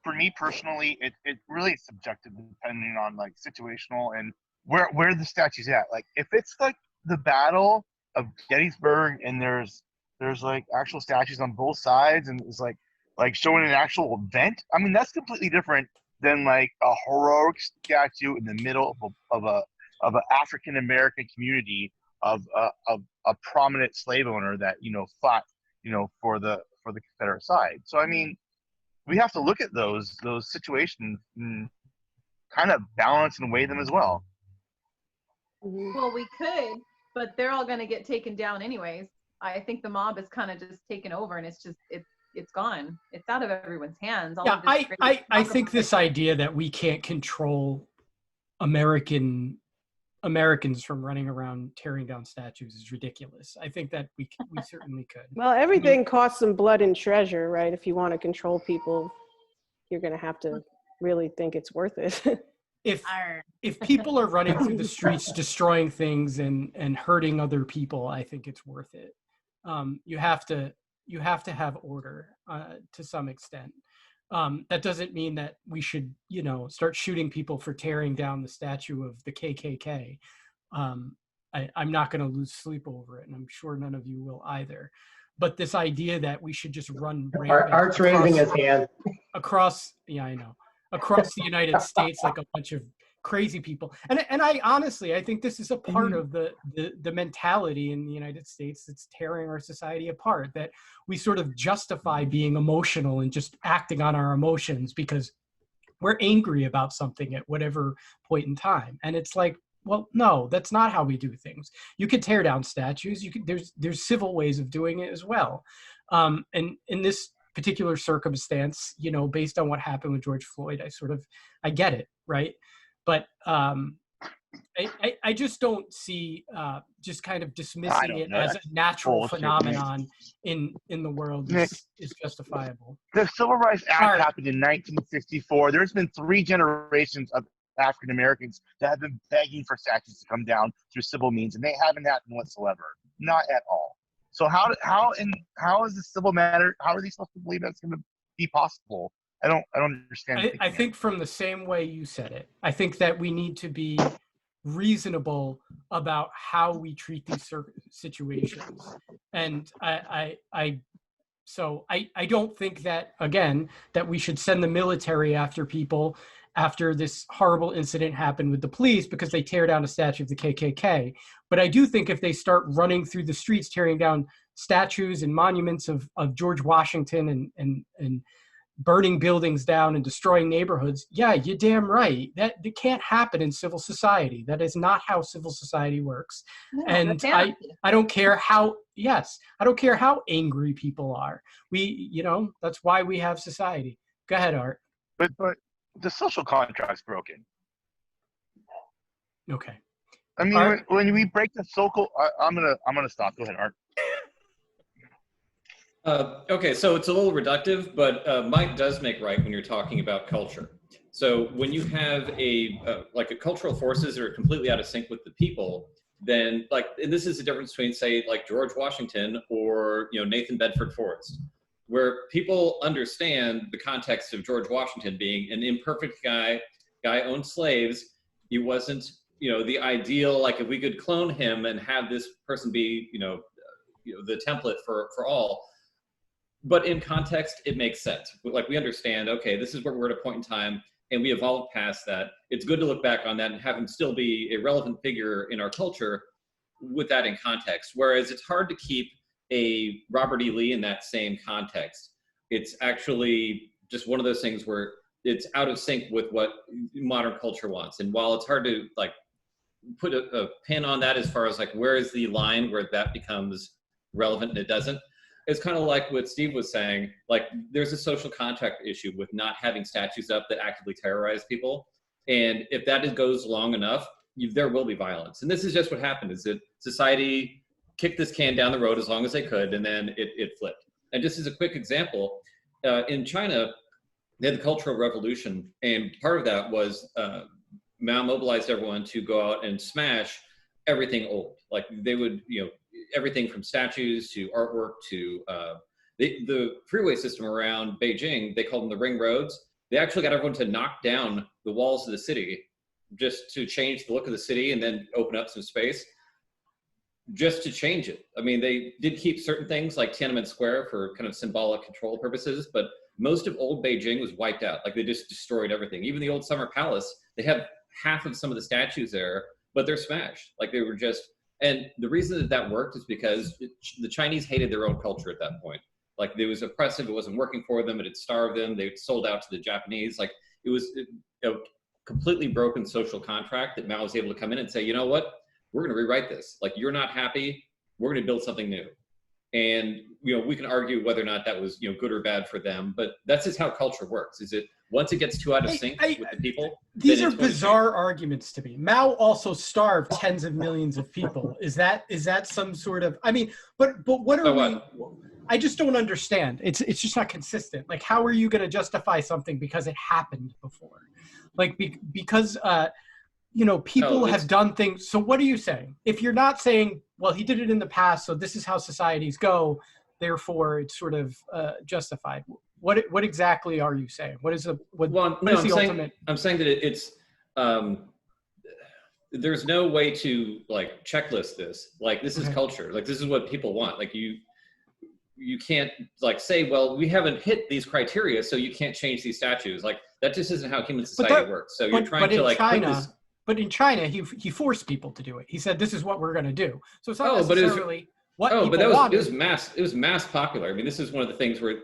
Speaker 7: for me personally, it really is subjective depending on like situational and where the statue's at. Like if it's like the Battle of Gettysburg and there's like actual statues on both sides and it's like showing an actual event. I mean, that's completely different than like a heroic statue in the middle of a African American community of a prominent slave owner that, you know, fought, you know, for the Confederate side. So I mean, we have to look at those situations and kind of balance and weigh them as well.
Speaker 1: Well, we could, but they're all going to get taken down anyways. I think the mob is kind of just taken over, and it's gone. It's out of everyone's hands.
Speaker 2: Yeah, I think this idea that we can't control Americans from running around tearing down statues is ridiculous. I think that we certainly could.
Speaker 4: Well, everything costs some blood and treasure, right? If you want to control people, you're going to have to really think it's worth it.
Speaker 2: If people are running through the streets destroying things and hurting other people, I think it's worth it. You have to have order to some extent. That doesn't mean that we should, you know, start shooting people for tearing down the statue of the KKK. I'm not going to lose sleep over it, and I'm sure none of you will either. But this idea that we should just run rampant
Speaker 5: Art's raising his hand.
Speaker 2: across the United States like a bunch of crazy people, and I honestly, I think this is a part of the mentality in the United States that's tearing our society apart, that we sort of justify being emotional and just acting on our emotions because we're angry about something at whatever point in time. And it's like, well, no, that's not how we do things. You could tear down statues. There's civil ways of doing it as well. And in this particular circumstance, you know, based on what happened with George Floyd, I get it, right? But I just don't see just kind of dismissing it as a natural phenomenon in the world is justifiable.
Speaker 7: The Civil Rights Act happened in 1964. There's been 3 generations of African Americans that have been begging for statues to come down through civil means, and they haven't happened whatsoever. Not at all. So how is the civil matter? How are they supposed to believe that's going to be possible? I don't understand.
Speaker 2: I think from the same way you said it, I think that we need to be reasonable about how we treat these situations. And I don't think that, again, that we should send the military after people after this horrible incident happened with the police because they tear down a statue of the KKK. But I do think if they start running through the streets, tearing down statues and monuments of George Washington and burning buildings down and destroying neighborhoods, yeah, you're damn right. That it can't happen in civil society. That is not how civil society works. No, and I don't care how, I don't care how angry people are. That's why we have society. Go ahead, Art.
Speaker 7: But the social contract's broken.
Speaker 2: Okay.
Speaker 7: I mean, when we break the social, I'm gonna stop. Go ahead, Art.
Speaker 3: Okay, so it's a little reductive, but Mike does make right when you're talking about culture. So when you have a cultural forces that are completely out of sync with the people, then and this is the difference between, say, like George Washington or Nathan Bedford Forrest, where people understand the context of George Washington being an imperfect guy owned slaves. He wasn't the ideal, like if we could clone him and have this person be, the template for all. But in context, it makes sense. Like we understand, okay, this is where we're at a point in time and we evolved past that. It's good to look back on that and have him still be a relevant figure in our culture with that in context. Whereas it's hard to keep a Robert E. Lee in that same context. It's actually just one of those things where it's out of sync with what modern culture wants. And while it's hard to like put a pin on that as far as like where is the line where that becomes relevant and it doesn't, it's kind of like what Steve was saying, like there's a social contract issue with not having statues up that actively terrorize people. And if that goes long enough, there will be violence. And this is just what happened, is that society kicked this can down the road as long as they could, and then it flipped. And just as a quick example, in China, they had the Cultural Revolution, and part of that was Mao mobilized everyone to go out and smash everything old. Like they would, everything from statues to artwork to the freeway system around Beijing, they called them the ring roads. They actually got everyone to knock down the walls of the city just to change the look of the city and then open up some space just to change it. I mean, they did keep certain things like Tiananmen Square for kind of symbolic control purposes, but most of old Beijing was wiped out. Like they just destroyed everything. Even the old Summer Palace, they have half of some of the statues there, but they're smashed. Like they were just, and the reason that worked is because the Chinese hated their own culture at that point. Like it was oppressive, it wasn't working for them, it had starved them, they sold out to the Japanese. Like it was a completely broken social contract that Mao was able to come in and say, you know what, we're gonna rewrite this. Like you're not happy, we're gonna build something new. And we can argue whether or not that was good or bad for them, but that's just how culture works. Is it once it gets too out of sync with the people?
Speaker 2: These are bizarre arguments to me. Mao also starved tens of millions of people. Is that some sort of? I mean, but what are we? I just don't understand. It's just not consistent. Like, how are you going to justify something because it happened before? Like because people have done things. So what are you saying? If you're not saying, well, he did it in the past, so this is how societies go, therefore it's sort of justified. What exactly are you saying? What is the ultimate?
Speaker 3: I'm saying that it's there's no way to like checklist this. Like this is culture. Like this is what people want. Like you can't like say, well, we haven't hit these criteria, so you can't change these statues. Like that just isn't how human society works. So you're trying to like put this.
Speaker 2: But in China, he forced people to do it. He said, "This is what we're going to do." So it's not necessarily what people wanted.
Speaker 3: It was mass popular. I mean, this is one of the things where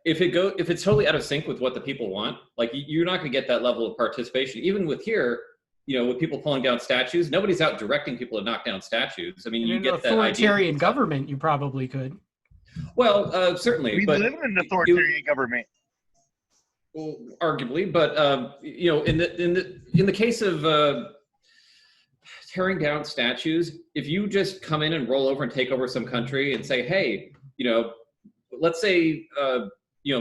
Speaker 3: if it's totally out of sync with what the people want, like you're not going to get that level of participation. Even with here, with people pulling down statues, nobody's out directing people to knock down statues. I mean, you get that
Speaker 2: authoritarian government. You probably could.
Speaker 3: Well, certainly,
Speaker 7: We live in an authoritarian government.
Speaker 3: Well, arguably, but in the case of tearing down statues, if you just come in and roll over and take over some country and say, hey, let's say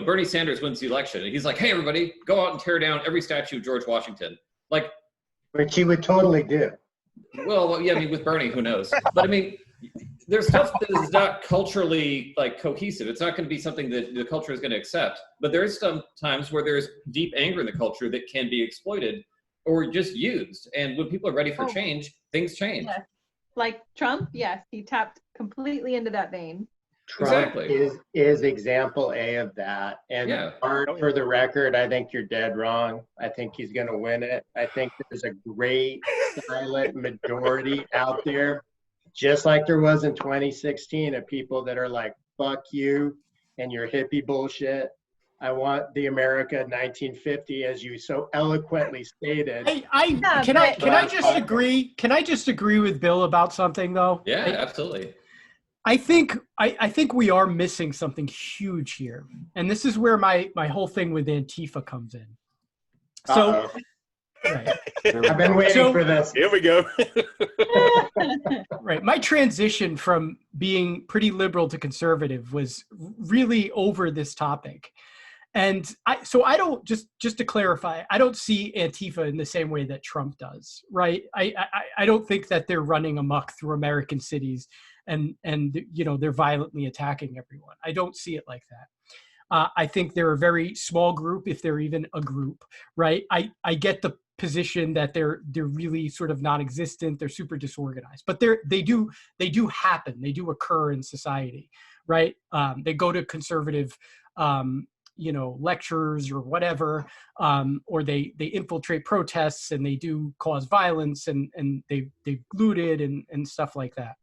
Speaker 3: Bernie Sanders wins the election and he's like, hey everybody, go out and tear down every statue of George Washington, like,
Speaker 5: which he would totally do.
Speaker 3: Well, yeah, I mean with Bernie, who knows? But I mean, there's stuff that is not culturally like cohesive. It's not going to be something that the culture is going to accept. But there is some times where there's deep anger in the culture that can be exploited or just used. And when people are ready for change, things change.
Speaker 1: Yes. Like Trump, yes, he tapped completely into that vein.
Speaker 5: Trump is example A of that. And for the record, I think you're dead wrong. I think he's going to win it. I think there's a great silent majority out there, just like there was in 2016, of people that are like, fuck you and your hippie bullshit. I want the America 1950, as you so eloquently stated.
Speaker 2: Can I just agree with Bill about something though?
Speaker 3: Yeah, absolutely.
Speaker 2: I think we are missing something huge here. And this is where my whole thing with Antifa comes in. So right.
Speaker 5: I've been waiting for this.
Speaker 6: Here we go.
Speaker 2: Right. My transition from being pretty liberal to conservative was really over this topic. And I don't, just to clarify, I don't see Antifa in the same way that Trump does, right? I don't think that they're running amok through American cities and they're violently attacking everyone. I don't see it like that. I think they're a very small group, if they're even a group, right? I get the position that they're really sort of non-existent. They're super disorganized, but they do happen. They do occur in society, right? They go to conservative, lectures or whatever, or they infiltrate protests and they do cause violence and they've looted and stuff like that.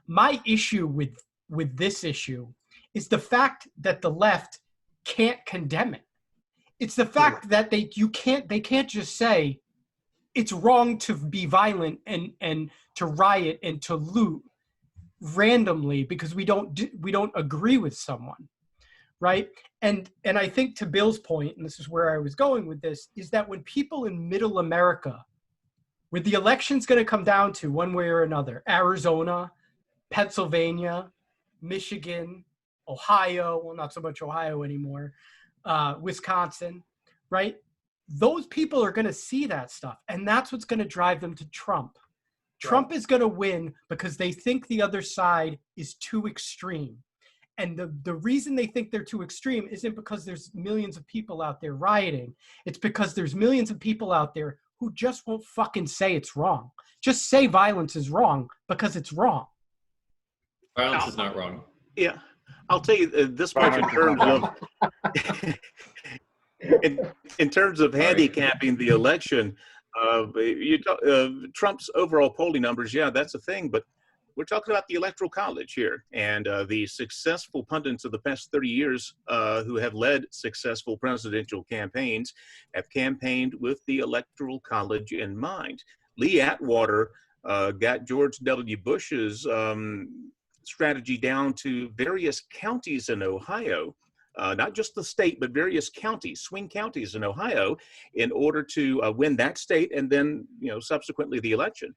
Speaker 2: My issue with this issue is the fact that the left can't condemn it. It's the fact that they can't just say it's wrong to be violent and to riot and to loot randomly because we don't agree with someone, right? And I think to Bill's point, and this is where I was going with this, is that when people in middle America, with the elections going to come down to one way or another, Arizona, Pennsylvania, Michigan, Ohio, well, not so much Ohio anymore, Wisconsin, right? Those people are going to see that stuff. And that's what's going to drive them to Trump. Trump is going to win because they think the other side is too extreme. And the reason they think they're too extreme isn't because there's millions of people out there rioting. It's because there's millions of people out there who just won't fucking say it's wrong. Just say violence is wrong because it's wrong.
Speaker 3: Violence is not wrong.
Speaker 6: Yeah, I'll tell you this much in terms of in terms of handicapping the election. Trump's overall polling numbers, yeah, that's a thing, but we're talking about the Electoral College here, and the successful pundits of the past 30 years who have led successful presidential campaigns have campaigned with the Electoral College in mind. Lee Atwater got George W. Bush's strategy down to various counties in Ohio, not just the state, but various counties, swing counties in Ohio, in order to win that state and then, subsequently the election.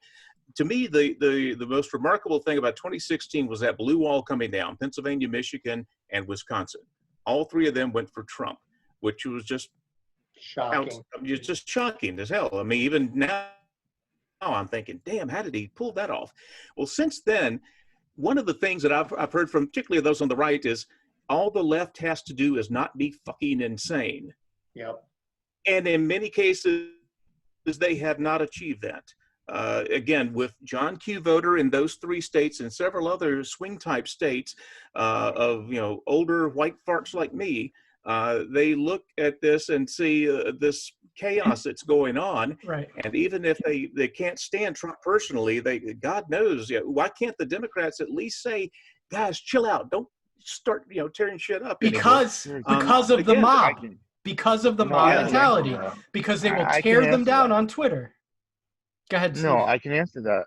Speaker 6: To me, the most remarkable thing about 2016 was that blue wall coming down, Pennsylvania, Michigan, and Wisconsin. All three of them went for Trump, which was just
Speaker 5: Shocking.
Speaker 6: just shocking as hell. I mean, even now I'm thinking, damn, how did he pull that off? Well, since then, one of the things that I've heard from particularly those on the right is all the left has to do is not be fucking insane.
Speaker 5: Yep.
Speaker 6: And in many cases, they have not achieved that. Again, with John Q. Voter in those three states and several other swing type states of older white farts like me, they look at this and see this chaos that's going on.
Speaker 2: Right.
Speaker 6: And even if they can't stand Trump personally, God knows, why can't the Democrats at least say, guys, chill out, don't start tearing shit up
Speaker 2: because of the mob, because of the mob mentality, because they will tear them down on Twitter. Go ahead, Steve.
Speaker 7: No, I can answer that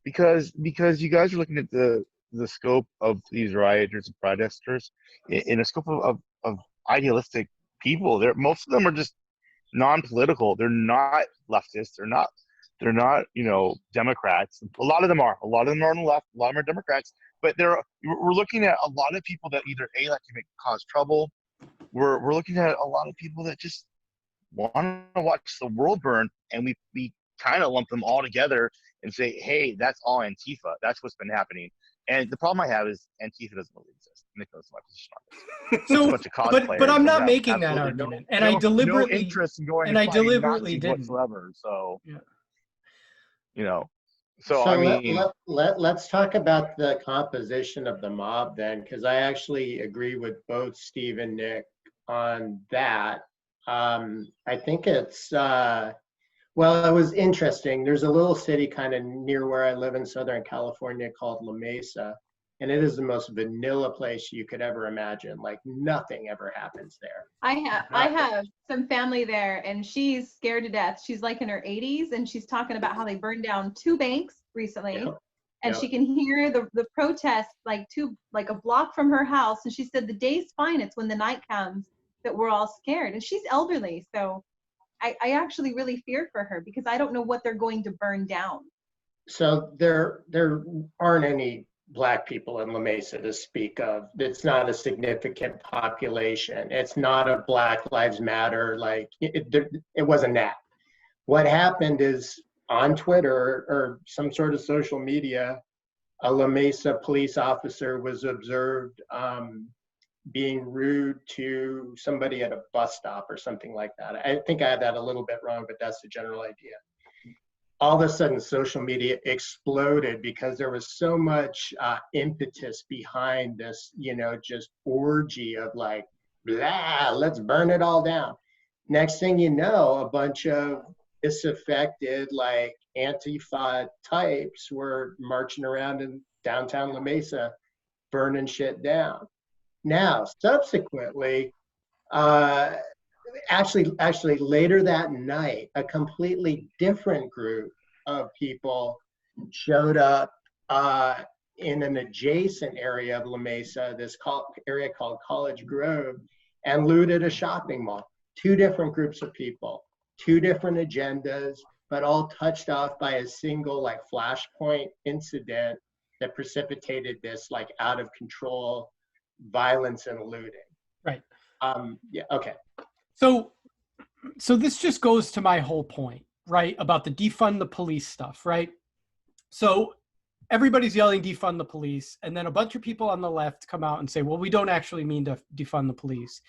Speaker 7: because you guys are looking at the scope of these rioters and protesters in a scope of idealistic people. Most of them are just non-political. They're not leftists. They're not Democrats. A lot of them are on the left. A lot of them are Democrats. But we're looking at a lot of people that either like to cause trouble. We're looking at a lot of people that just want to watch the world burn, and we kind of lump them all together and say, hey, that's all Antifa. That's what's been happening. And the problem I have is Antifa doesn't really exist. Nick knows my position on this.
Speaker 2: So,
Speaker 7: a bunch of cosplayers
Speaker 2: but I'm not
Speaker 7: that
Speaker 2: making that argument, and I deliberately
Speaker 7: no interest in going
Speaker 2: and I deliberately
Speaker 7: Nazis
Speaker 2: didn't
Speaker 7: whatsoever. So,
Speaker 2: yeah.
Speaker 7: So I mean,
Speaker 5: let's talk about the composition of the mob then, because I actually agree with both Steve and Nick on that. I think it's well, it was interesting. There's a little city kind of near where I live in Southern California called La Mesa, and it is the most vanilla place you could ever imagine. Like nothing ever happens there.
Speaker 1: I have some family there, and she's scared to death. She's like in her 80s, and she's talking about how they burned down 2 banks recently.
Speaker 5: Yep.
Speaker 1: And she can hear the protests like a block from her house. And she said the day's fine. It's when the night comes that we're all scared. And she's elderly, so I actually really fear for her because I don't know what they're going to burn down.
Speaker 5: So there aren't any Black people in La Mesa to speak of. It's not a significant population. It's not a Black Lives Matter. Like it wasn't that. What happened is on Twitter or some sort of social media, a La Mesa police officer was observed being rude to somebody at a bus stop or something like that. I think I have that a little bit wrong, but that's the general idea. All of a sudden, social media exploded because there was so much impetus behind this, just orgy of like, blah, let's burn it all down. Next thing you know, a bunch of disaffected, like Antifa types were marching around in downtown La Mesa, burning shit down. Now, subsequently, actually later that night, a completely different group of people showed up in an adjacent area of La Mesa, this area called College Grove, and looted a shopping mall. Two different groups of people, two different agendas, but all touched off by a single like flashpoint incident that precipitated this like out of control violence and looting.
Speaker 2: Right.
Speaker 5: Yeah. Okay.
Speaker 2: So this just goes to my whole point, right? About the defund the police stuff, right? So everybody's yelling defund the police, and then a bunch of people on the left come out and say, well, we don't actually mean to defund the police.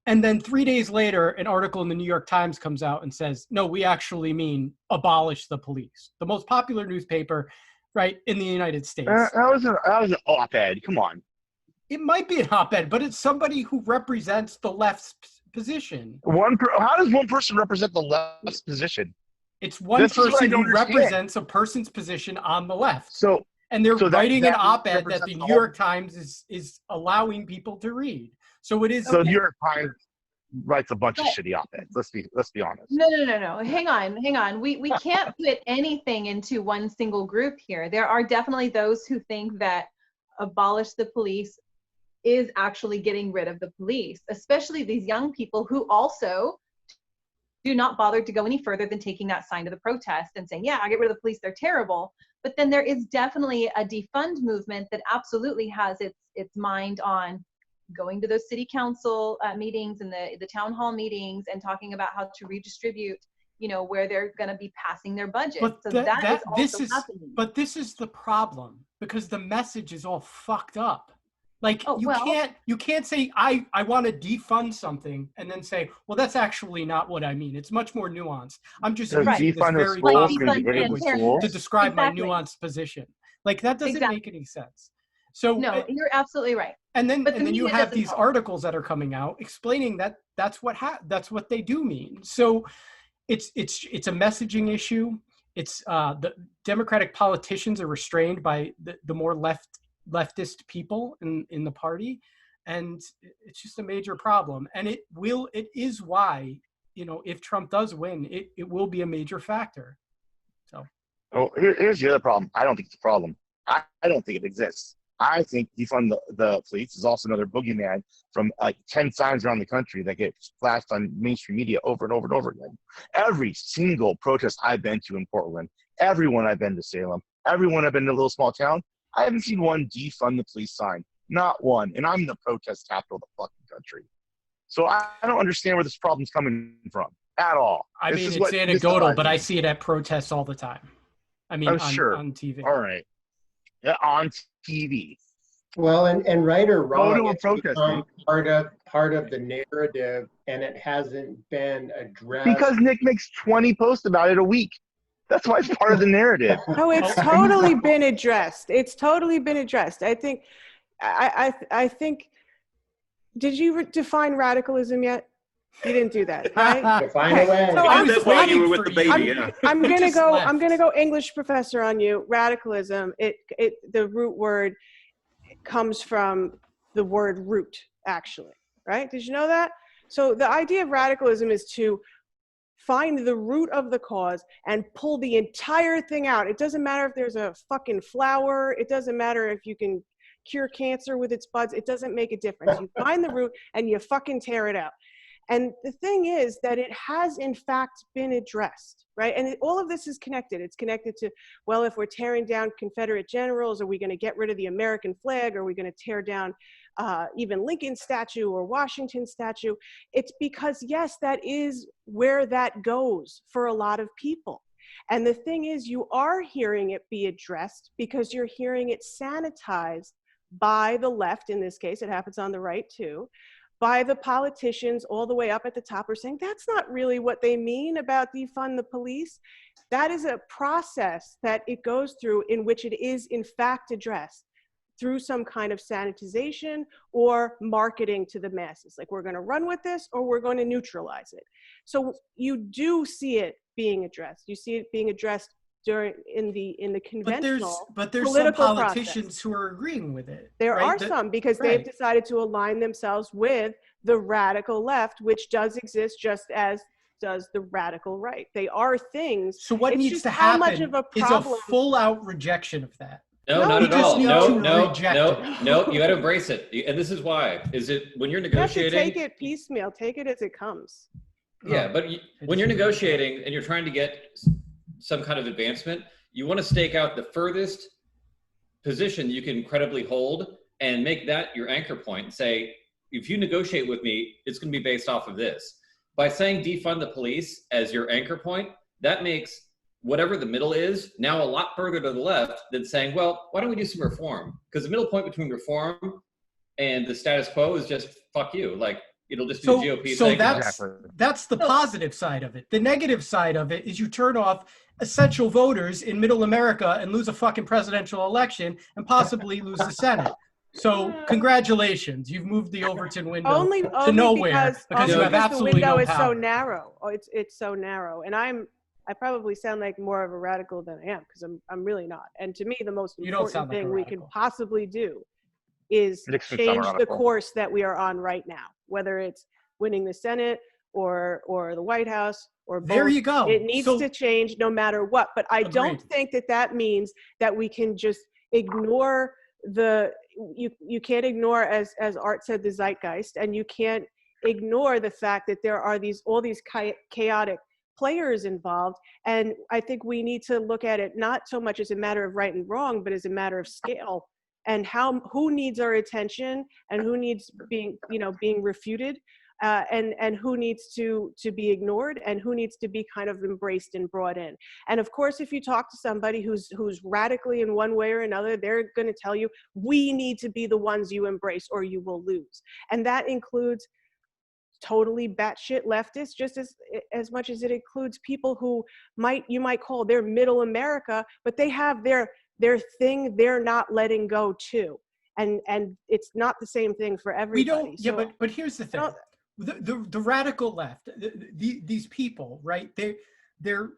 Speaker 2: And then 3 days later, an article in the New York Times comes out and says, no, we actually mean abolish the police. The most popular newspaper, right, in the United States.
Speaker 7: That was an op-ed. Come on.
Speaker 2: It might be an op-ed, but it's somebody who represents the left's position.
Speaker 7: How does one person represent the left's position?
Speaker 2: It's one
Speaker 7: This is what I
Speaker 2: person
Speaker 7: don't
Speaker 2: who
Speaker 7: understand.
Speaker 2: represents a person's position on the left.
Speaker 7: So
Speaker 2: And they're
Speaker 7: So that-
Speaker 2: writing an
Speaker 7: that
Speaker 2: op-ed that
Speaker 7: represents
Speaker 2: the New
Speaker 7: all-
Speaker 2: York Times is allowing people to read. So it is.
Speaker 7: So New York Times writes a bunch of
Speaker 1: But-
Speaker 7: shitty op-eds. Let's be honest.
Speaker 1: No. Hang on. We can't put anything into one single group here. There are definitely those who think that abolish the police is actually getting rid of the police, especially these young people who also do not bother to go any further than taking that sign to the protest and saying, yeah, I'll get rid of the police, they're terrible. But then there is definitely a defund movement that absolutely has its mind on going to those city council meetings and the town hall meetings and talking about how to redistribute, where they're going to be passing their budget.
Speaker 2: But
Speaker 1: So
Speaker 2: that-
Speaker 1: that is
Speaker 2: this
Speaker 1: also
Speaker 2: is-
Speaker 1: happening.
Speaker 2: But this is the problem, because the message is all fucked up. Like
Speaker 1: Oh,
Speaker 2: you
Speaker 1: well-
Speaker 2: can't say I want to defund something and then say, well, that's actually not what I mean. It's much more nuanced. I'm just
Speaker 7: Does
Speaker 2: using this
Speaker 7: defund a
Speaker 2: very
Speaker 7: school
Speaker 1: Like
Speaker 7: is
Speaker 2: common
Speaker 7: going to get rid of
Speaker 1: defund
Speaker 7: the
Speaker 1: parents.
Speaker 7: school?
Speaker 2: to describe
Speaker 1: Exactly.
Speaker 2: my nuanced position. Like that doesn't
Speaker 1: Exactly.
Speaker 2: make any sense. So
Speaker 1: No, you're absolutely right.
Speaker 2: and then
Speaker 1: but the
Speaker 2: you
Speaker 1: media
Speaker 2: have
Speaker 1: doesn't
Speaker 2: these
Speaker 1: help.
Speaker 2: articles that are coming out explaining that that's what they do mean. So it's a messaging issue. It's the Democratic politicians are restrained by the more leftist people in the party, and it's just a major problem. And it is why, if Trump does win, it will be a major factor. So
Speaker 7: Oh, here's the other problem. I don't think it's a problem. I don't think it exists. I think defund the police is also another boogeyman from like 10 signs around the country that get flashed on mainstream media over and over and over again. Every single protest I've been to in Portland, everyone I've been to Salem, everyone I've been to a little small town, I haven't seen one defund the police sign. Not one. And I'm the protest capital of the fucking country. So I don't understand where this problem's coming from at all.
Speaker 2: I
Speaker 7: This
Speaker 2: mean,
Speaker 7: is
Speaker 2: it's
Speaker 7: what
Speaker 2: anecdotal, but I
Speaker 7: mystifies
Speaker 2: see it at protests all the time. I mean,
Speaker 7: I'm sure.
Speaker 2: on TV.
Speaker 7: me. All right. Yeah, on TV.
Speaker 5: Well, and right or wrong,
Speaker 7: to a
Speaker 5: it's
Speaker 7: protest,
Speaker 5: become part of the narrative, and it hasn't been addressed.
Speaker 7: Because Nick makes 20 posts about it a week. That's why it's part of the narrative.
Speaker 4: No, it's totally been addressed. It's totally been addressed. I think, I think, did you define radicalism yet? You didn't do that, right?
Speaker 5: Find a
Speaker 4: Okay,
Speaker 5: way.
Speaker 4: so
Speaker 2: I
Speaker 4: I'm-
Speaker 2: was
Speaker 6: That's why you
Speaker 2: waiting
Speaker 6: were with
Speaker 2: for
Speaker 6: the
Speaker 2: you.
Speaker 6: baby, yeah.
Speaker 4: I'm
Speaker 2: You
Speaker 4: gonna
Speaker 2: just
Speaker 4: go.
Speaker 2: left.
Speaker 4: I'm gonna go English professor on you. Radicalism. The root word comes from the word root, actually. Right? Did you know that? So the idea of radicalism is to find the root of the cause and pull the entire thing out. It doesn't matter if there's a fucking flower. It doesn't matter if you can cure cancer with its buds. It doesn't make a difference. You find the root and you fucking tear it out. And the thing is that it has in fact been addressed, right? And all of this is connected. It's connected to, well, if we're tearing down Confederate generals, are we going to get rid of the American flag? Are we going to tear down even Lincoln statue or Washington statue? It's because, yes, that is where that goes for a lot of people. And the thing is, you are hearing it be addressed because you're hearing it sanitized by the left, in this case, it happens on the right too, by the politicians all the way up at the top are saying, that's not really what they mean about defund the police. That is a process that it goes through in which it is in fact addressed through some kind of sanitization or marketing to the masses. Like, we're going to run with this or we're going to neutralize it. So you do see it being addressed. You see it being addressed in the conventional
Speaker 2: but there's some
Speaker 4: political
Speaker 2: politicians
Speaker 4: process.
Speaker 2: who are agreeing with it.
Speaker 4: There
Speaker 2: right?
Speaker 4: are some, because they've decided to align themselves with the radical left, which does exist just as does the radical right. They are things.
Speaker 2: So what
Speaker 4: It's
Speaker 2: needs
Speaker 4: just
Speaker 2: to
Speaker 4: how
Speaker 2: happen
Speaker 4: much of a
Speaker 2: is a
Speaker 4: problem.
Speaker 2: full-out rejection of that.
Speaker 3: No,
Speaker 4: No,
Speaker 3: not
Speaker 4: you
Speaker 3: at
Speaker 4: just
Speaker 3: all.
Speaker 4: need
Speaker 3: No,
Speaker 2: to
Speaker 3: no,
Speaker 2: reject
Speaker 3: no,
Speaker 2: it.
Speaker 3: no. You got to embrace it. And this is why. Is it when you're
Speaker 4: You have to
Speaker 3: negotiating?
Speaker 4: take it piecemeal. Take it as it comes.
Speaker 3: Yeah, but when you're negotiating and you're trying to get some kind of advancement, you want to stake out the furthest position you can credibly hold and make that your anchor point and say, if you negotiate with me, it's going to be based off of this. By saying defund the police as your anchor point, that makes whatever the middle is now a lot further to the left than saying, well, why don't we do some reform? Because the middle point between reform and the status quo is just fuck you. Like, it'll just be the GOP
Speaker 2: so
Speaker 3: saying,
Speaker 2: that's the positive side of it. The negative side of it is you turn off essential voters in middle America and lose a fucking presidential election and possibly lose the Senate. So congratulations, you've moved the Overton window
Speaker 4: Only
Speaker 2: to nowhere because you have
Speaker 4: the
Speaker 2: absolutely
Speaker 4: window
Speaker 2: no
Speaker 4: is so
Speaker 2: power.
Speaker 4: narrow. Oh, it's so narrow, and I probably sound like more of a radical than I am, because I'm really not. And to me, the most
Speaker 2: You don't sound
Speaker 4: important
Speaker 2: like a
Speaker 4: thing we can
Speaker 2: radical.
Speaker 4: possibly do is
Speaker 7: Nixon's not
Speaker 4: change the
Speaker 7: radical.
Speaker 4: course that we are on right now, whether it's winning the Senate or the White House or both.
Speaker 2: There you go.
Speaker 4: It needs
Speaker 2: So-
Speaker 4: to change no matter what. But I don't
Speaker 2: Agreed.
Speaker 4: think that means that we can just ignore you can't ignore, as Art said, the zeitgeist, and you can't ignore the fact that there are all these chaotic players involved. And I think we need to look at it not so much as a matter of right and wrong, but as a matter of scale and who needs our attention and who needs being refuted, and who needs to be ignored and who needs to be kind of embraced and brought in. And of course, if you talk to somebody who's radically in one way or another, they're going to tell you, we need to be the ones you embrace or you will lose. And that includes totally batshit leftists, just as much as it includes people who you might call their middle America, but they have their thing they're not letting go too. And it's not the same thing for everybody.
Speaker 2: But here's the thing. The radical left, these people, right? They're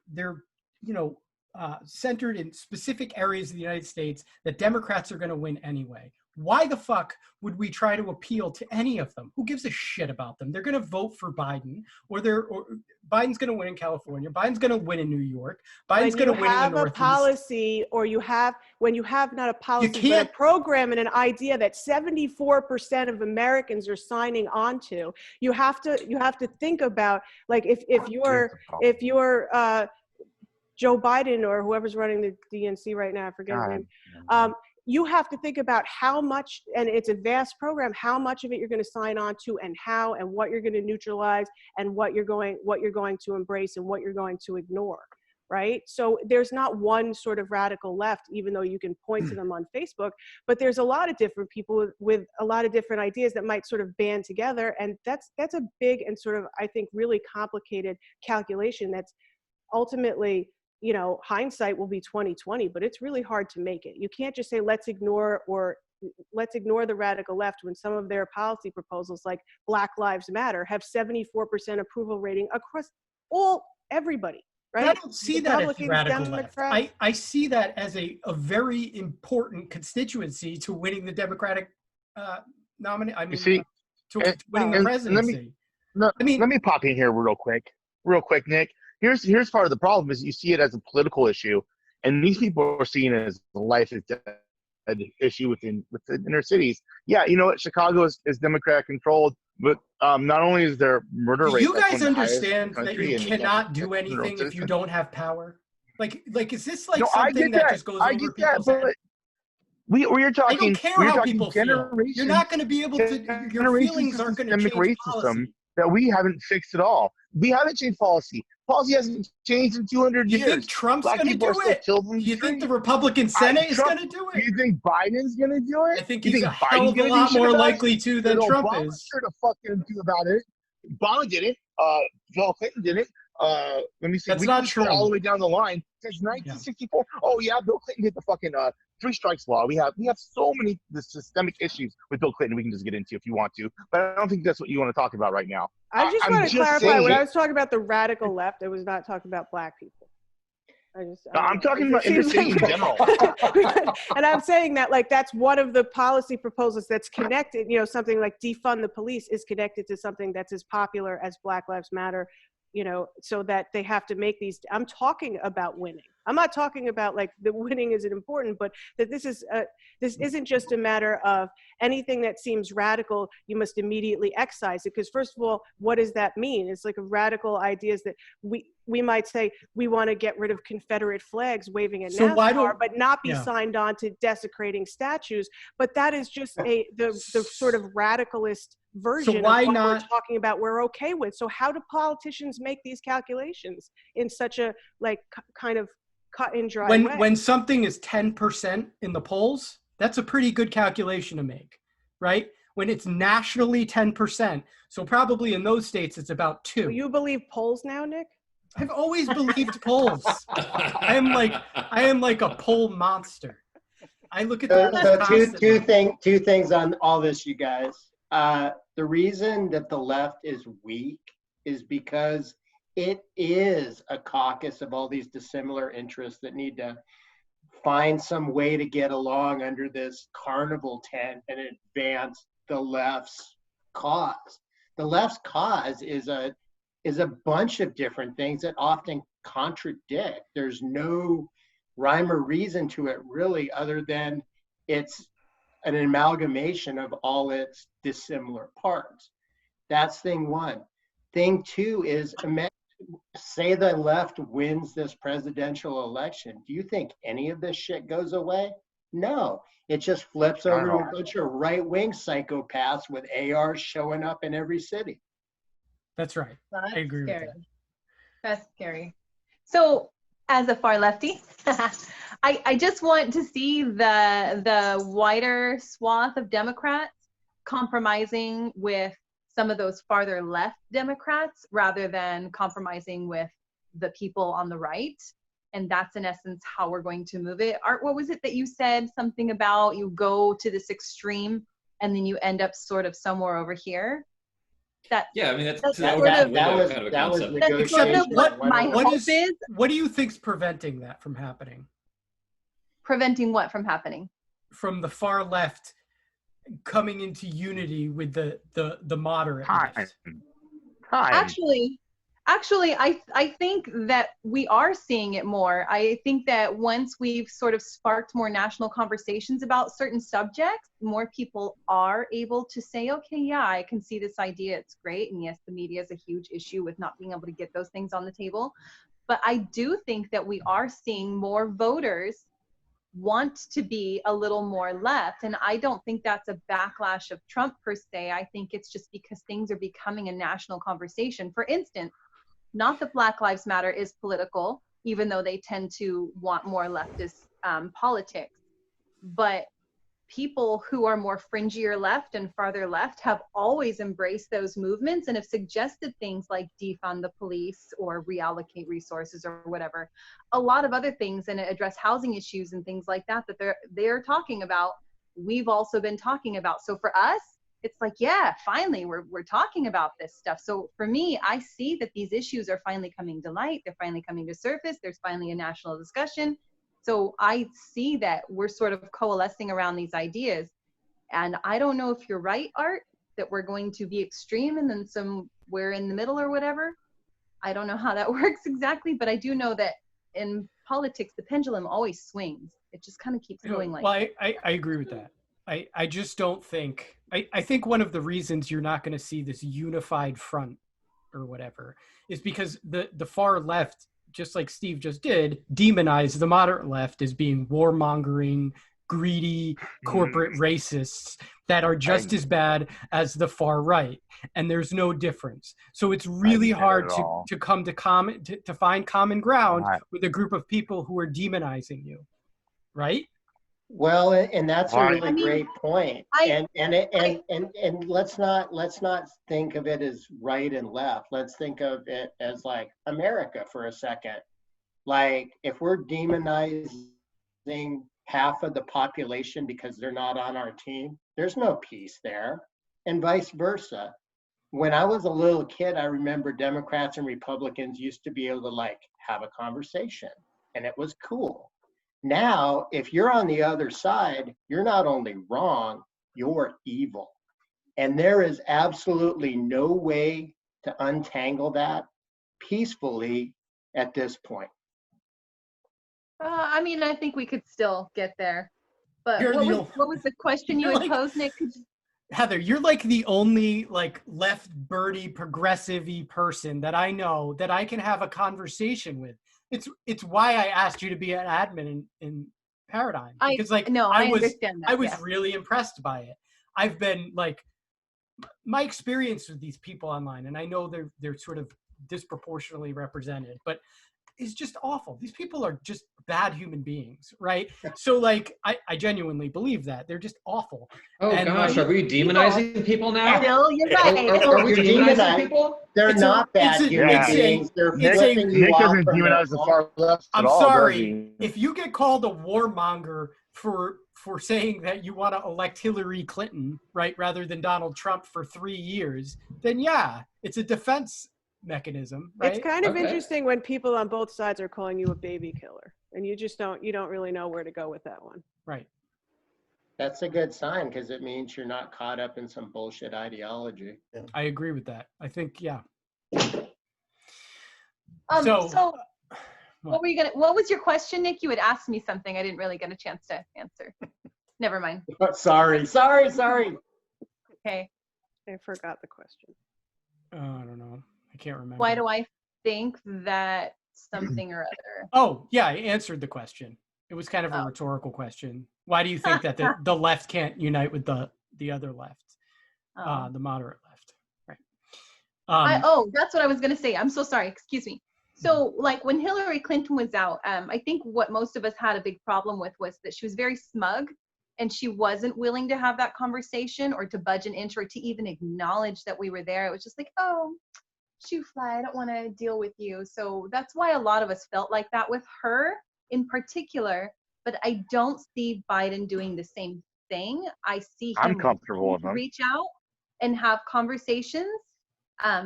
Speaker 2: centered in specific areas of the United States that Democrats are going to win anyway. Why the fuck would we try to appeal to any of them? Who gives a shit about them? They're going to vote for Biden, or Biden's going to win in California. Biden's going to win in New York. Biden's going to win in the Northeast.
Speaker 4: When you have a policy, or when you have not a policy, but a program and an idea that 74% of Americans are signing on to, you have to think about, like, if you're Joe Biden or whoever's running the DNC right now, I forget his name. You have to think about how much, and it's a vast program, how much of it you're going to sign on to, and how, and what you're going to neutralize, and what you're going to embrace, and what you're going to ignore, right? So there's not one sort of radical left, even though you can point to them on Facebook, but there's a lot of different people with a lot of different ideas that might sort of band together, and that's a big and sort of, I think, really complicated calculation that's ultimately, hindsight will be 20/20, but it's really hard to make it. You can't just say, let's ignore the radical left when some of their policy proposals, like Black Lives Matter, have 74% approval rating across everybody, right?
Speaker 2: But I don't see that as the radical
Speaker 4: Democrats.
Speaker 2: left. I see that as a very important constituency to winning the Democratic winning the presidency.
Speaker 7: Let me pop in here real quick, Nick. Here's part of the problem is you see it as a political issue, and these people are seeing it as a life is dead issue within inner cities. Yeah, you know what? Chicago is Democrat controlled, but not only is there murder rate.
Speaker 2: Do you guys understand that you cannot do anything if you don't have power? Like is this like something that just goes over people's heads?
Speaker 7: We're talking.
Speaker 2: I don't care how people feel. You're not going to be able to. Your feelings aren't going to change policy.
Speaker 7: that we haven't fixed at all. We haven't changed policy. Policy hasn't changed in 200
Speaker 2: You
Speaker 7: years.
Speaker 2: think Trump's
Speaker 7: Black
Speaker 2: going to
Speaker 7: people are
Speaker 2: do
Speaker 7: still
Speaker 2: it?
Speaker 7: killed in
Speaker 2: Do
Speaker 7: the
Speaker 2: you think the
Speaker 7: street.
Speaker 2: Republican Senate is
Speaker 7: Trump-
Speaker 2: going to do
Speaker 7: Do
Speaker 2: it?
Speaker 7: you think Biden's gonna do it?
Speaker 2: I think
Speaker 7: You
Speaker 2: he's a hell of a
Speaker 7: gonna do
Speaker 2: lot
Speaker 7: shit
Speaker 2: more
Speaker 7: about it?
Speaker 2: likely to than
Speaker 7: Then
Speaker 2: Trump
Speaker 7: Obama
Speaker 2: is.
Speaker 7: sure to fucking do about it. Obama did it. Bill Clinton did it. Let me see.
Speaker 2: That's
Speaker 7: We
Speaker 2: not
Speaker 7: can go
Speaker 2: true.
Speaker 7: all the way down the line since 1964. Oh yeah, Bill Clinton did the fucking three strikes law. We have so many the systemic issues with Bill Clinton we can just get into if you want to, but I don't think that's what you want to talk about right now.
Speaker 4: I just
Speaker 7: I'm
Speaker 4: want to
Speaker 7: just
Speaker 4: clarify, when
Speaker 7: saying-
Speaker 4: I was talking about the radical left, I was not talking about black people.
Speaker 7: I'm talking about inner city in general.
Speaker 4: And I'm saying that, like, that's one of the policy proposals that's connected, you know, something like defund the police is connected to something that's as popular as Black Lives Matter, you know, so that they have to make these. I'm talking about winning. I'm not talking about like the winning isn't important, but that this isn't just a matter of anything that seems radical, you must immediately excise it. Because first of all, what does that mean? It's like a radical ideas that we might say we want to get rid of Confederate flags waving at
Speaker 2: So why
Speaker 4: NASCAR,
Speaker 2: don't-
Speaker 4: but not be
Speaker 2: yeah.
Speaker 4: signed on to desecrating statues. But that is just the sort of radicalist version
Speaker 2: why
Speaker 4: of what
Speaker 2: not-
Speaker 4: we're talking about we're okay with. So how do politicians make these calculations in such a like kind of cut and dry way?
Speaker 2: When something is 10% in the polls, that's a pretty good calculation to make, right? When it's nationally 10%, so probably in those states it's about 2.
Speaker 4: Do you believe polls now, Nick?
Speaker 2: I've always believed polls. I am like a poll monster. I look at the polls
Speaker 5: So
Speaker 2: constantly.
Speaker 5: two things on all this, you guys. The reason that the left is weak is because it is a caucus of all these dissimilar interests that need to find some way to get along under this carnival tent and advance the left's cause. The left's cause is a bunch of different things that often contradict. There's no rhyme or reason to it really, other than it's an amalgamation of all its dissimilar parts. That's thing one. Thing two is, say the left wins this presidential election. Do you think any of this shit goes away? No. It just flips over to a bunch of right-wing psychopaths with ARs showing up in every city.
Speaker 2: That's right. I agree with that.
Speaker 1: That's scary. So as a far lefty, I just want to see the wider swath of Democrats compromising with some of those farther left Democrats rather than compromising with the people on the right. And that's in essence how we're going to move it. Art, what was it that you said? Something about you go to this extreme and then you end up sort of somewhere over here?
Speaker 3: Yeah, I mean that's
Speaker 1: That's
Speaker 3: that
Speaker 1: sort of-
Speaker 3: was kind of a
Speaker 5: that was
Speaker 3: concept.
Speaker 1: That's sort of
Speaker 5: negotiation.
Speaker 1: what my
Speaker 2: What
Speaker 1: hope
Speaker 2: is-
Speaker 1: is.
Speaker 2: What do you think's preventing that from happening?
Speaker 1: Preventing what from happening?
Speaker 2: From the far left coming into unity with the moderate left?
Speaker 1: Actually, I think that we are seeing it more. I think that once we've sort of sparked more national conversations about certain subjects, more people are able to say, okay, yeah, I can see this idea. It's great. And yes, the media is a huge issue with not being able to get those things on the table. But I do think that we are seeing more voters want to be a little more left. And I don't think that's a backlash of Trump per se. I think it's just because things are becoming a national conversation. For instance, not that Black Lives Matter is political, even though they tend to want more leftist politics, but people who are more fringier left and farther left have always embraced those movements and have suggested things like defund the police or reallocate resources or whatever. A lot of other things and address housing issues and things like that they're talking about, we've also been talking about. So for us, it's like, yeah, finally we're talking about this stuff. So for me, I see that these issues are finally coming to light. They're finally coming to surface. There's finally a national discussion. So I see that we're sort of coalescing around these ideas. And I don't know if you're right, Art, that we're going to be extreme and then somewhere in the middle or whatever. I don't know how that works exactly, but I do know that in politics, the pendulum always swings. It just kind of keeps going like
Speaker 2: well, I agree with that. I just don't think, I think one of the reasons you're not going to see this unified front or whatever is because the far left, just like Steve just did, demonize the moderate left as being warmongering, greedy corporate racists that are just as bad as the far right, and there's no difference. So it's really hard to come to find common ground with a group of people who are demonizing you, right?
Speaker 5: Well, and that's a really
Speaker 1: I mean,
Speaker 5: great point. And let's not think of it as right and left. Let's think of it as like America for a second. Like if we're demonizing half of the population because they're not on our team, there's no peace there, and vice versa. When I was a little kid, I remember Democrats and Republicans used to be able to like have a conversation, and it was cool. Now, if you're on the other side, you're not only wrong, you're evil. And there is absolutely no way to untangle that peacefully at this point.
Speaker 1: I mean, I think we could still get there. But
Speaker 2: You're
Speaker 1: what was the question you had posed, Nick?
Speaker 2: Heather, you're like the only like left birdie progressive-y person that I know that I can have a conversation with. It's why I asked you to be an admin in Paradigm, because I
Speaker 1: understand that.
Speaker 2: I was really impressed by it. I've been like, my experience with these people online, and I know they're sort of disproportionately represented, but it's just awful. These people are just bad human beings, right? So like, I genuinely believe that they're just awful.
Speaker 3: Oh
Speaker 2: and
Speaker 3: gosh,
Speaker 2: like,
Speaker 3: are we demonizing people now?
Speaker 1: Bill, you're right.
Speaker 3: Are we demonizing people?
Speaker 5: They're not bad human beings. They're flipping you
Speaker 7: Nick
Speaker 5: off
Speaker 7: doesn't
Speaker 5: from
Speaker 7: demonize the far left at
Speaker 2: I'm
Speaker 7: all,
Speaker 2: sorry, if you get called a warmonger for saying that you want to elect Hillary Clinton, right, rather than Donald Trump for 3 years, then yeah, it's a defense mechanism, right?
Speaker 4: It's kind of interesting when people on both sides are calling you a baby killer, and you don't really know where to go with that one.
Speaker 2: Right.
Speaker 5: That's a good sign, because it means you're not caught up in some bullshit ideology.
Speaker 2: I agree with that. I think, yeah.
Speaker 1: So what was your question, Nick? You had asked me something I didn't really get a chance to answer. Never mind.
Speaker 5: Sorry.
Speaker 1: Okay.
Speaker 4: I forgot the question.
Speaker 2: I don't know. I can't remember.
Speaker 1: Why do I think that something or other?
Speaker 2: Oh, yeah, I answered the question. It was kind of a rhetorical question. Why do you think that the left can't unite with the other left, the moderate left? Right.
Speaker 1: That's what I was going to say. I'm so sorry. Excuse me. So like when Hillary Clinton was out, I think what most of us had a big problem with was that she was very smug, and she wasn't willing to have that conversation or to budge an inch or to even acknowledge that we were there. It was just like, oh, shoo fly, I don't want to deal with you. So that's why a lot of us felt like that with her in particular. But I don't see Biden doing the same thing. I see him reach out and have conversations.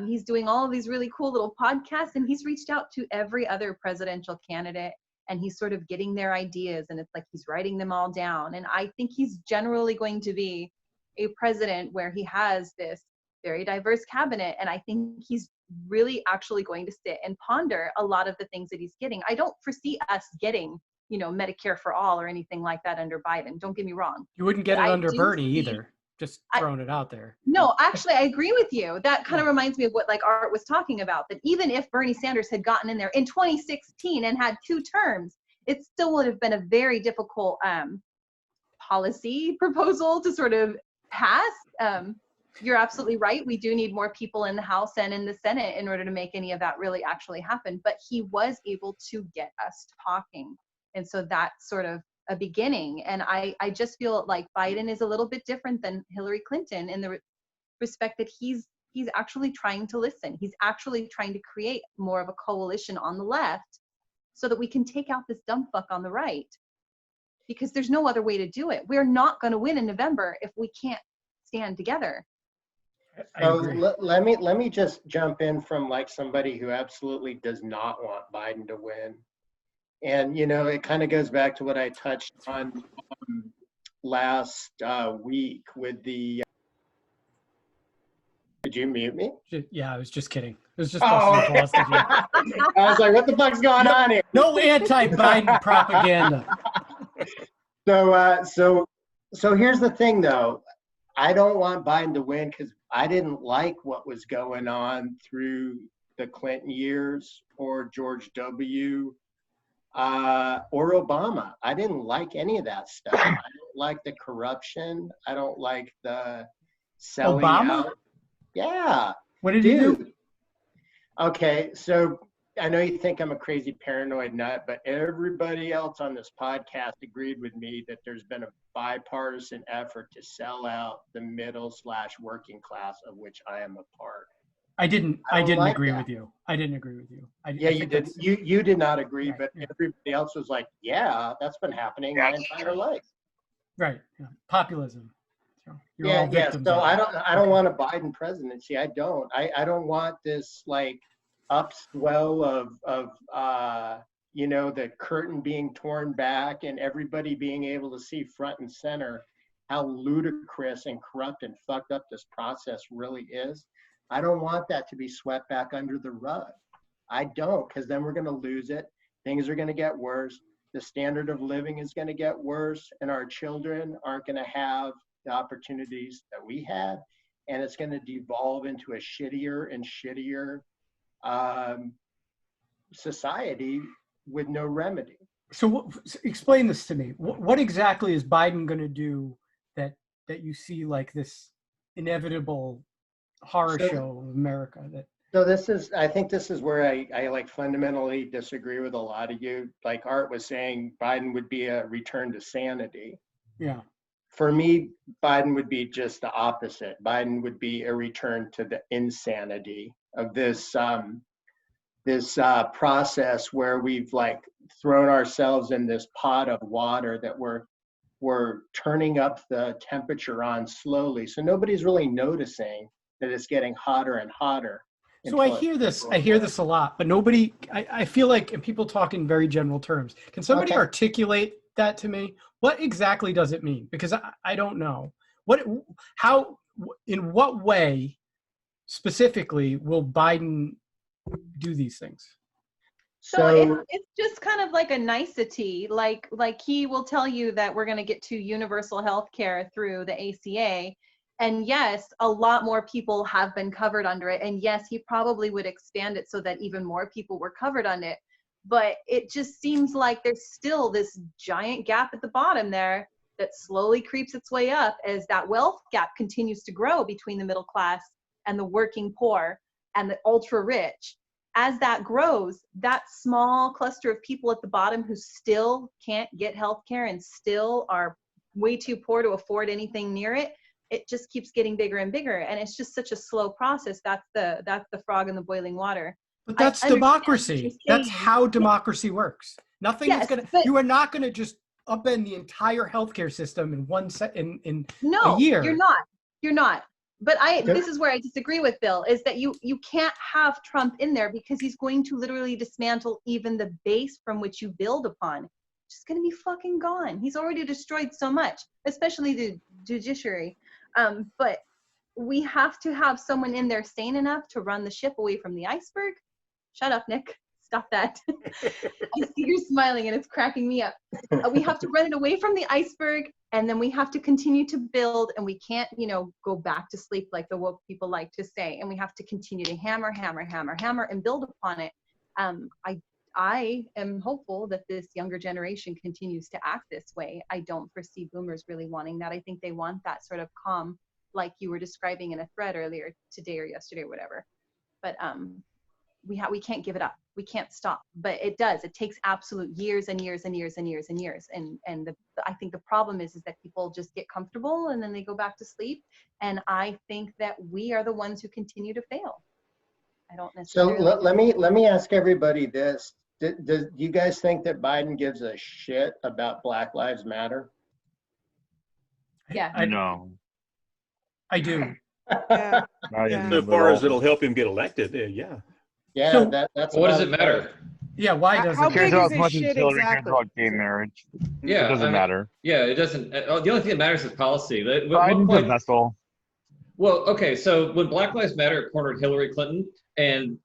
Speaker 1: He's doing all of these really cool little podcasts, and he's reached out to every other presidential candidate, and he's sort of getting their ideas, and it's like he's writing them all down. And I think he's generally going to be a president where he has this very diverse cabinet, and I think he's really actually going to sit and ponder a lot of the things that he's getting. I don't foresee us getting, Medicare for all or anything like that under Biden. Don't get me wrong.
Speaker 2: You wouldn't get it under Bernie either. Just throwing it out there.
Speaker 1: No, actually, I agree with you. That kind of reminds me of what like Art was talking about, that even if Bernie Sanders had gotten in there in 2016 and had 2 terms, it still would have been a very difficult policy proposal to sort of pass. You're absolutely right. We do need more people in the House and in the Senate in order to make any of that really actually happen. But he was able to get us talking. And so that's sort of a beginning. And I just feel like Biden is a little bit different than Hillary Clinton in the respect that he's actually trying to listen. He's actually trying to create more of a coalition on the left so that we can take out this dumb fuck on the right. Because there's no other way to do it. We're not going to win in November if we can't stand together.
Speaker 5: So let me just jump in from like somebody who absolutely does not want Biden to win. And, it kind of goes back to what I touched on last week with the, did you mute me?
Speaker 2: Yeah, I was just kidding. It was just busting the balls to you.
Speaker 5: I was like, what the fuck's going on here?
Speaker 2: No anti-Biden propaganda.
Speaker 5: So here's the thing though. I don't want Biden to win because I didn't like what was going on through the Clinton years or George W. Or Obama. I didn't like any of that stuff. I like the corruption. I don't like the selling
Speaker 2: Obama?
Speaker 5: out. Yeah.
Speaker 2: What did he do?
Speaker 5: Dude. Okay, so I know you think I'm a crazy paranoid nut, but everybody else on this podcast agreed with me that there's been a bipartisan effort to sell out the middle/working class, of which I am a part.
Speaker 2: I didn't
Speaker 5: like
Speaker 2: agree
Speaker 5: that.
Speaker 2: with you. I didn't agree with you.
Speaker 5: Yeah, you
Speaker 2: think
Speaker 5: did.
Speaker 2: that's-
Speaker 5: You did not agree,
Speaker 2: Right,
Speaker 5: but
Speaker 2: yeah.
Speaker 5: everybody else was like, "Yeah, that's been happening my
Speaker 7: That's
Speaker 5: entire life."
Speaker 2: Right. Yeah. Populism. So you're
Speaker 5: Yeah,
Speaker 2: all
Speaker 5: yeah.
Speaker 2: victims
Speaker 5: So
Speaker 2: of
Speaker 5: I
Speaker 2: it.
Speaker 5: don't want a Biden presidency. I don't. I don't want this like upswell of the curtain being torn back and everybody being able to see front and center how ludicrous and corrupt and fucked up this process really is. I don't want that to be swept back under the rug. I don't, because then we're going to lose it. Things are going to get worse. The standard of living is going to get worse, and our children aren't going to have the opportunities that we had, and it's going to devolve into a shittier and shittier society with no remedy.
Speaker 2: So explain this to me. What exactly is Biden going to do that you see like this inevitable horror
Speaker 5: So-
Speaker 2: show of America?
Speaker 5: So I think this is where I like fundamentally disagree with a lot of you. Like Art was saying, Biden would be a return to sanity.
Speaker 2: Yeah.
Speaker 5: For me, Biden would be just the opposite. Biden would be a return to the insanity of this process where we've like thrown ourselves in this pot of water that we're turning up the temperature on slowly. So nobody's really noticing that it's getting hotter and hotter.
Speaker 2: So I hear this a lot, but nobody, I feel like, and people talk in very general terms. Can somebody
Speaker 5: Okay.
Speaker 2: articulate that to me? What exactly does it mean? Because I don't know. In what way specifically will Biden do these things?
Speaker 1: So it's just kind of like a nicety, like he will tell you that we're going to get to universal health care through the ACA. And yes, a lot more people have been covered under it. And yes, he probably would expand it so that even more people were covered on it. But it just seems like there's still this giant gap at the bottom there that slowly creeps its way up as that wealth gap continues to grow between the middle class and the working poor and the ultra rich. As that grows, that small cluster of people at the bottom who still can't get health care and still are way too poor to afford anything near it, it just keeps getting bigger and bigger. And it's just such a slow process. That's the frog in the boiling water.
Speaker 2: But that's
Speaker 1: I understand what
Speaker 2: democracy.
Speaker 1: you're
Speaker 2: That's
Speaker 1: saying.
Speaker 2: how democracy works. Nothing is
Speaker 1: Yes,
Speaker 2: going to,
Speaker 1: but-
Speaker 2: you are not going to just upend the entire healthcare system in in
Speaker 1: No,
Speaker 2: a year.
Speaker 1: You're not. But this is where I disagree with Bill, is that you can't have Trump in there because he's going to literally dismantle even the base from which you build upon. It's just going to be fucking gone. He's already destroyed so much, especially the judiciary. But we have to have someone in there sane enough to run the ship away from the iceberg. Shut up, Nick. Stop that. I see you're smiling and it's cracking me up. We have to run it away from the iceberg, and then we have to continue to build, and we can't, go back to sleep like the woke people like to say. And we have to continue to hammer and build upon it. I am hopeful that this younger generation continues to act this way. I don't foresee boomers really wanting that. I think they want that sort of calm, like you were describing in a thread earlier today or yesterday or whatever. But we can't give it up. We can't stop. But it does. It takes absolute years and years and years and years and years. And I think the problem is that people just get comfortable and then they go back to sleep. And I think that we are the ones who continue to fail. I don't
Speaker 5: So
Speaker 1: necessarily.
Speaker 5: let me ask everybody this. Do you guys think that Biden gives a shit about Black Lives Matter?
Speaker 1: Yeah.
Speaker 7: No.
Speaker 2: I do.
Speaker 4: Yeah.
Speaker 7: Not
Speaker 4: Yeah.
Speaker 7: even
Speaker 6: So
Speaker 7: a
Speaker 6: far as
Speaker 7: little.
Speaker 6: it'll help him get elected, yeah.
Speaker 5: Yeah,
Speaker 2: So-
Speaker 5: that's
Speaker 3: What does
Speaker 5: about
Speaker 3: it matter?
Speaker 2: Yeah. Why does
Speaker 4: How
Speaker 2: it?
Speaker 7: Who cares
Speaker 4: big
Speaker 7: about
Speaker 4: is
Speaker 7: as much
Speaker 4: this
Speaker 7: as
Speaker 4: shit
Speaker 7: Hillary cares
Speaker 4: exactly?
Speaker 7: about gay marriage?
Speaker 3: Yeah,
Speaker 7: It doesn't matter.
Speaker 3: Yeah, it doesn't. The only thing that matters is policy. At what
Speaker 7: Biden's a
Speaker 3: point-
Speaker 7: vessel.
Speaker 3: Well, okay, so when Black Lives Matter cornered Hillary Clinton, and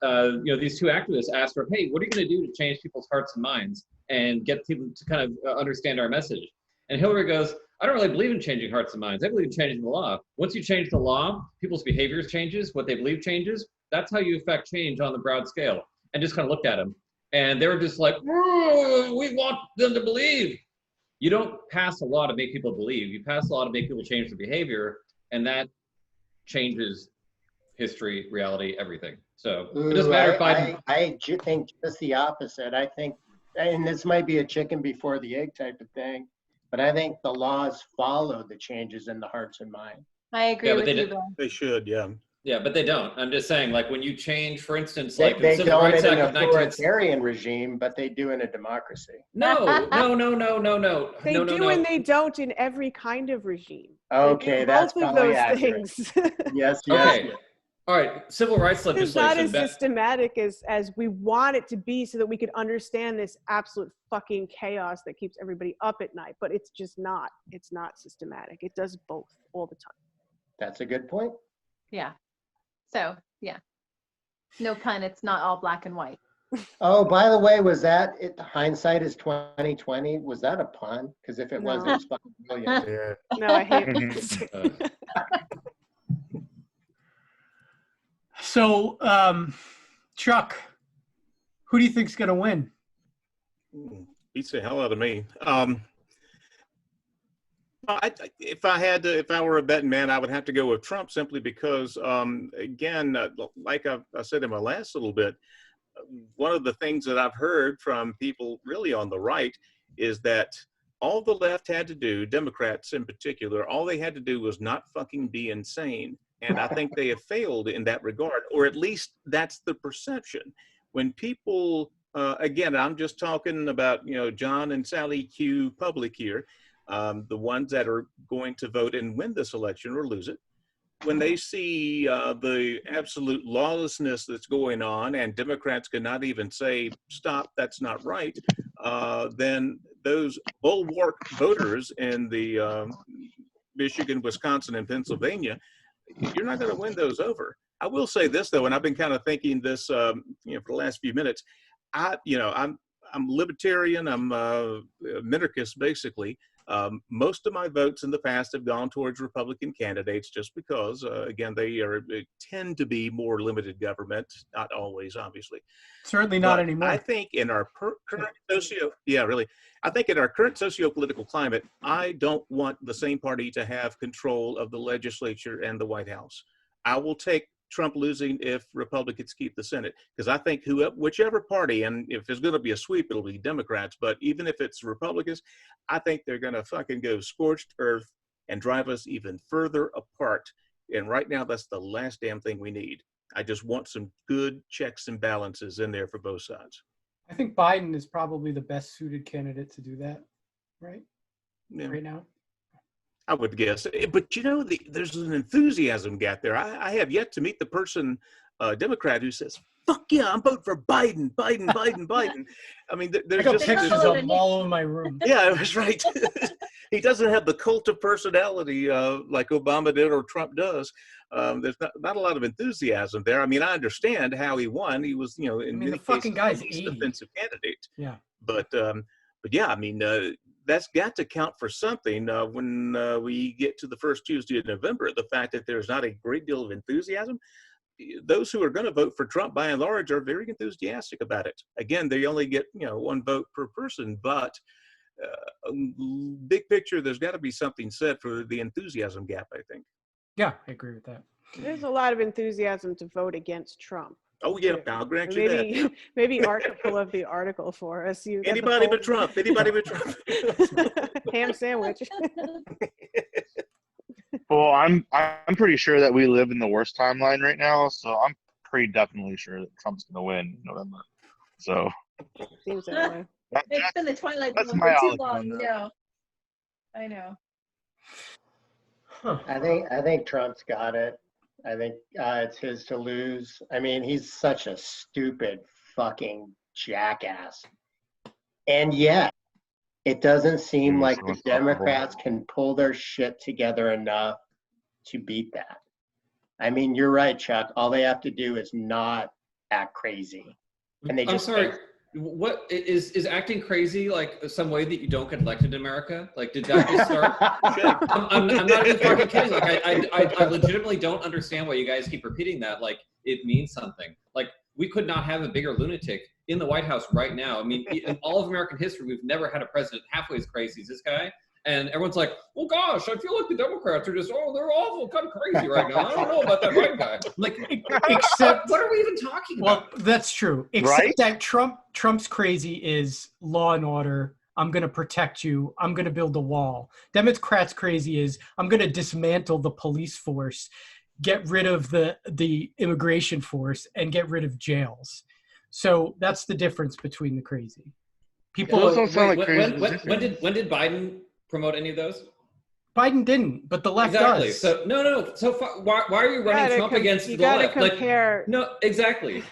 Speaker 3: these two activists asked her, "Hey, what are you going to do to change people's hearts and minds and get people to kind of understand our message?" And Hillary goes, "I don't really believe in changing hearts and minds. I believe in changing the law. Once you change the law, people's behaviors changes, what they believe changes. That's how you affect change on the broad scale." And just kind of looked at him, and they were just like, "We want them to believe." You don't pass a law to make people believe. You pass a law to make people change their behavior, and that changes history, reality, everything. So it doesn't matter if Biden.
Speaker 5: I think just the opposite. I think, and this might be a chicken before the egg type of thing, but I think the laws follow the changes in the hearts and minds.
Speaker 1: I agree
Speaker 3: Yeah, but
Speaker 1: with
Speaker 3: they
Speaker 1: you,
Speaker 3: did-
Speaker 1: Bill.
Speaker 6: They should, yeah.
Speaker 3: Yeah, but they don't. I'm just saying, like when you change, for instance,
Speaker 5: They,
Speaker 3: like
Speaker 5: they
Speaker 3: the Civil
Speaker 5: don't
Speaker 3: Rights
Speaker 5: in
Speaker 3: Act
Speaker 5: an
Speaker 3: of 19.
Speaker 5: authoritarian regime, but they do in a democracy.
Speaker 3: No.
Speaker 4: They do and they don't in every kind of regime. They do
Speaker 5: Okay, that's
Speaker 4: both of
Speaker 5: probably
Speaker 4: those
Speaker 5: accurate.
Speaker 4: things.
Speaker 5: Yes, yes.
Speaker 3: Okay. All right. Civil rights
Speaker 4: It's not
Speaker 3: legislation.
Speaker 4: as systematic as we want it to be so that we could understand this absolute fucking chaos that keeps everybody up at night. But it's just not. It's not systematic. It does both all the time.
Speaker 5: That's a good point.
Speaker 1: Yeah. So, yeah. No pun, it's not all black and white.
Speaker 5: Oh, by the way, was that it? Hindsight is 2020. Was that a pun? Because if it was, it
Speaker 4: No.
Speaker 5: was fucking brilliant.
Speaker 6: Yeah.
Speaker 4: No, I hate
Speaker 7: Mhm.
Speaker 2: So, Chuck, who do you think's going to win?
Speaker 6: Beats the hell out of me. If I were a betting man, I would have to go with Trump simply because, again, like I said in my last little bit, one of the things that I've heard from people really on the right is that all the left had to do, Democrats in particular, all they had to do was not fucking be insane. And I think they have failed in that regard, or at least that's the perception. When people, again, I'm just talking about, John and Sally Q public here, the ones that are going to vote and win this election or lose it. When they see the absolute lawlessness that's going on and Democrats cannot even say, stop, that's not right, then those bulwark voters in the Michigan, Wisconsin, and Pennsylvania, you're not going to win those over. I will say this, though, and I've been kind of thinking this for the last few minutes. I'm libertarian, I'm minarchist, basically. Most of my votes in the past have gone towards Republican candidates just because, again, they tend to be more limited government, not always, obviously.
Speaker 2: Certainly not
Speaker 6: But
Speaker 2: anymore.
Speaker 6: I think in our current I think in our current socio-political climate, I don't want the same party to have control of the legislature and the White House. I will take Trump losing if Republicans keep the Senate, because I think whichever party, and if there's going to be a sweep, it'll be Democrats, but even if it's Republicans, I think they're going to fucking go scorched earth and drive us even further apart. And right now, that's the last damn thing we need. I just want some good checks and balances in there for both sides.
Speaker 2: I think Biden is probably the best suited candidate to do that, right?
Speaker 6: Yeah.
Speaker 2: Right now.
Speaker 6: I would guess, but there's an enthusiasm gap there. I have yet to meet the person, Democrat, who says, "Fuck yeah, I'm voting for Biden." I mean,
Speaker 2: I
Speaker 6: there's
Speaker 2: got
Speaker 6: just
Speaker 2: pictures
Speaker 1: Hello,
Speaker 2: of
Speaker 1: Nick.
Speaker 2: them all over my room.
Speaker 6: yeah, that's right. He doesn't have the cult of personality like Obama did or Trump does. There's not a lot of enthusiasm there. I mean, I understand how he won. He was, in many
Speaker 2: the fucking
Speaker 6: cases,
Speaker 2: guy's
Speaker 6: the least
Speaker 2: 80.
Speaker 6: offensive candidate.
Speaker 2: Yeah.
Speaker 6: But yeah, I mean, that's got to count for something when we get to the first Tuesday of November. The fact that there's not a great deal of enthusiasm. Those who are going to vote for Trump, by and large, are very enthusiastic about it. Again, they only get one vote per person, but big picture, there's got to be something said for the enthusiasm gap, I think.
Speaker 2: Yeah, I agree with that.
Speaker 4: There's a lot of enthusiasm to vote against Trump.
Speaker 6: Oh yeah, I'll grant you that.
Speaker 4: Maybe Art could pull up the article for us. You got the
Speaker 6: Anybody
Speaker 4: poll.
Speaker 6: but Trump. Anybody but Trump.
Speaker 4: Ham sandwich.
Speaker 7: Well, I'm pretty sure that we live in the worst timeline right now, so I'm pretty definitely sure that Trump's going to win in November. So
Speaker 4: Seems that way.
Speaker 1: It's been the Twilight
Speaker 7: That's
Speaker 1: Zone
Speaker 7: my
Speaker 1: for too
Speaker 7: outlook
Speaker 1: long,
Speaker 7: on that.
Speaker 1: yeah. I know.
Speaker 2: Huh.
Speaker 5: I think Trump's got it. I think it's his to lose. I mean, he's such a stupid fucking jackass. And yet, it doesn't seem like the Democrats can pull their shit together enough to beat that. I mean, you're right, Chuck. All they have to do is not act crazy. And they
Speaker 3: I'm
Speaker 5: just
Speaker 3: sorry. What is acting crazy like some way that you don't get elected in America? Like, did that just start? I'm not even fucking kidding. Like, I legitimately don't understand why you guys keep repeating that. Like, it means something. Like, we could not have a bigger lunatic in the White House right now. I mean, in all of American history, we've never had a president halfway as crazy as this guy. And everyone's like, "Oh gosh, I feel like the Democrats are just, they're awful, kind of crazy right now. I don't know about that Biden guy." I'm like,
Speaker 2: Except,
Speaker 3: what are we even talking
Speaker 2: well,
Speaker 3: about?
Speaker 2: that's true. Except
Speaker 7: Right?
Speaker 2: that Trump's crazy is law and order. I'm going to protect you. I'm going to build a wall. Democrats crazy is I'm going to dismantle the police force, get rid of the immigration force, and get rid of jails. So that's the difference between the crazy. People.
Speaker 7: Those don't sound like
Speaker 3: Wait,
Speaker 7: crazy
Speaker 3: when did Biden promote any of those?
Speaker 2: Biden didn't, but the left
Speaker 3: Exactly.
Speaker 2: does.
Speaker 3: So no. So far, why are you running Trump against
Speaker 4: you
Speaker 3: the
Speaker 4: gotta
Speaker 3: left?
Speaker 4: compare.
Speaker 3: No, exactly.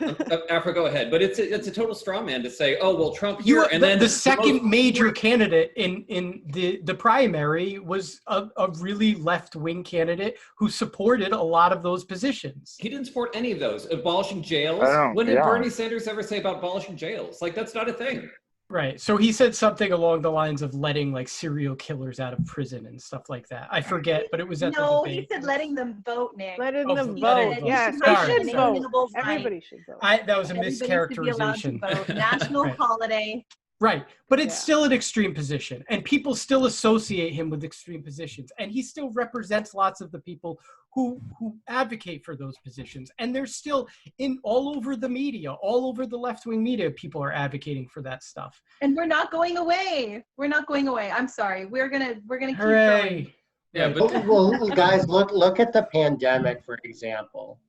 Speaker 3: Afra, go ahead. But it's a total straw man to say, "Oh well, Trump here," and then
Speaker 2: the second major candidate in the primary was a really left-wing candidate who supported a lot of those positions.
Speaker 3: He didn't support any of those. Abolishing jails.
Speaker 7: I don't-
Speaker 3: When did
Speaker 7: yeah.
Speaker 3: Bernie Sanders ever say about abolishing jails? Like, that's not a thing.
Speaker 2: Right. So he said something along the lines of letting like serial killers out of prison and stuff like that. I forget, but it was at
Speaker 1: No,
Speaker 2: the
Speaker 1: he
Speaker 2: debate.
Speaker 1: said letting them vote, Nick.
Speaker 4: Letting
Speaker 2: Oh,
Speaker 4: them
Speaker 2: letting
Speaker 4: vote.
Speaker 2: them
Speaker 4: Yes,
Speaker 2: vote.
Speaker 4: they
Speaker 2: Sorry,
Speaker 4: should
Speaker 2: sorry.
Speaker 4: vote. Everybody should vote.
Speaker 2: That was a
Speaker 1: Everybody should be allowed to
Speaker 2: mischaracterization.
Speaker 1: vote. National
Speaker 2: Right.
Speaker 1: holiday.
Speaker 2: Right. But it's
Speaker 4: Yeah.
Speaker 2: still an extreme position, and people still associate him with extreme positions, and he still represents lots of the people who advocate for those positions. And they're still in all over the media, all over the left-wing media, people are advocating for that stuff.
Speaker 1: And we're not going away. We're not going away. I'm sorry. We're gonna keep going.
Speaker 2: Hooray.
Speaker 3: Yeah,
Speaker 2: Right.
Speaker 3: but
Speaker 5: Well, guys, look at the pandemic, for example.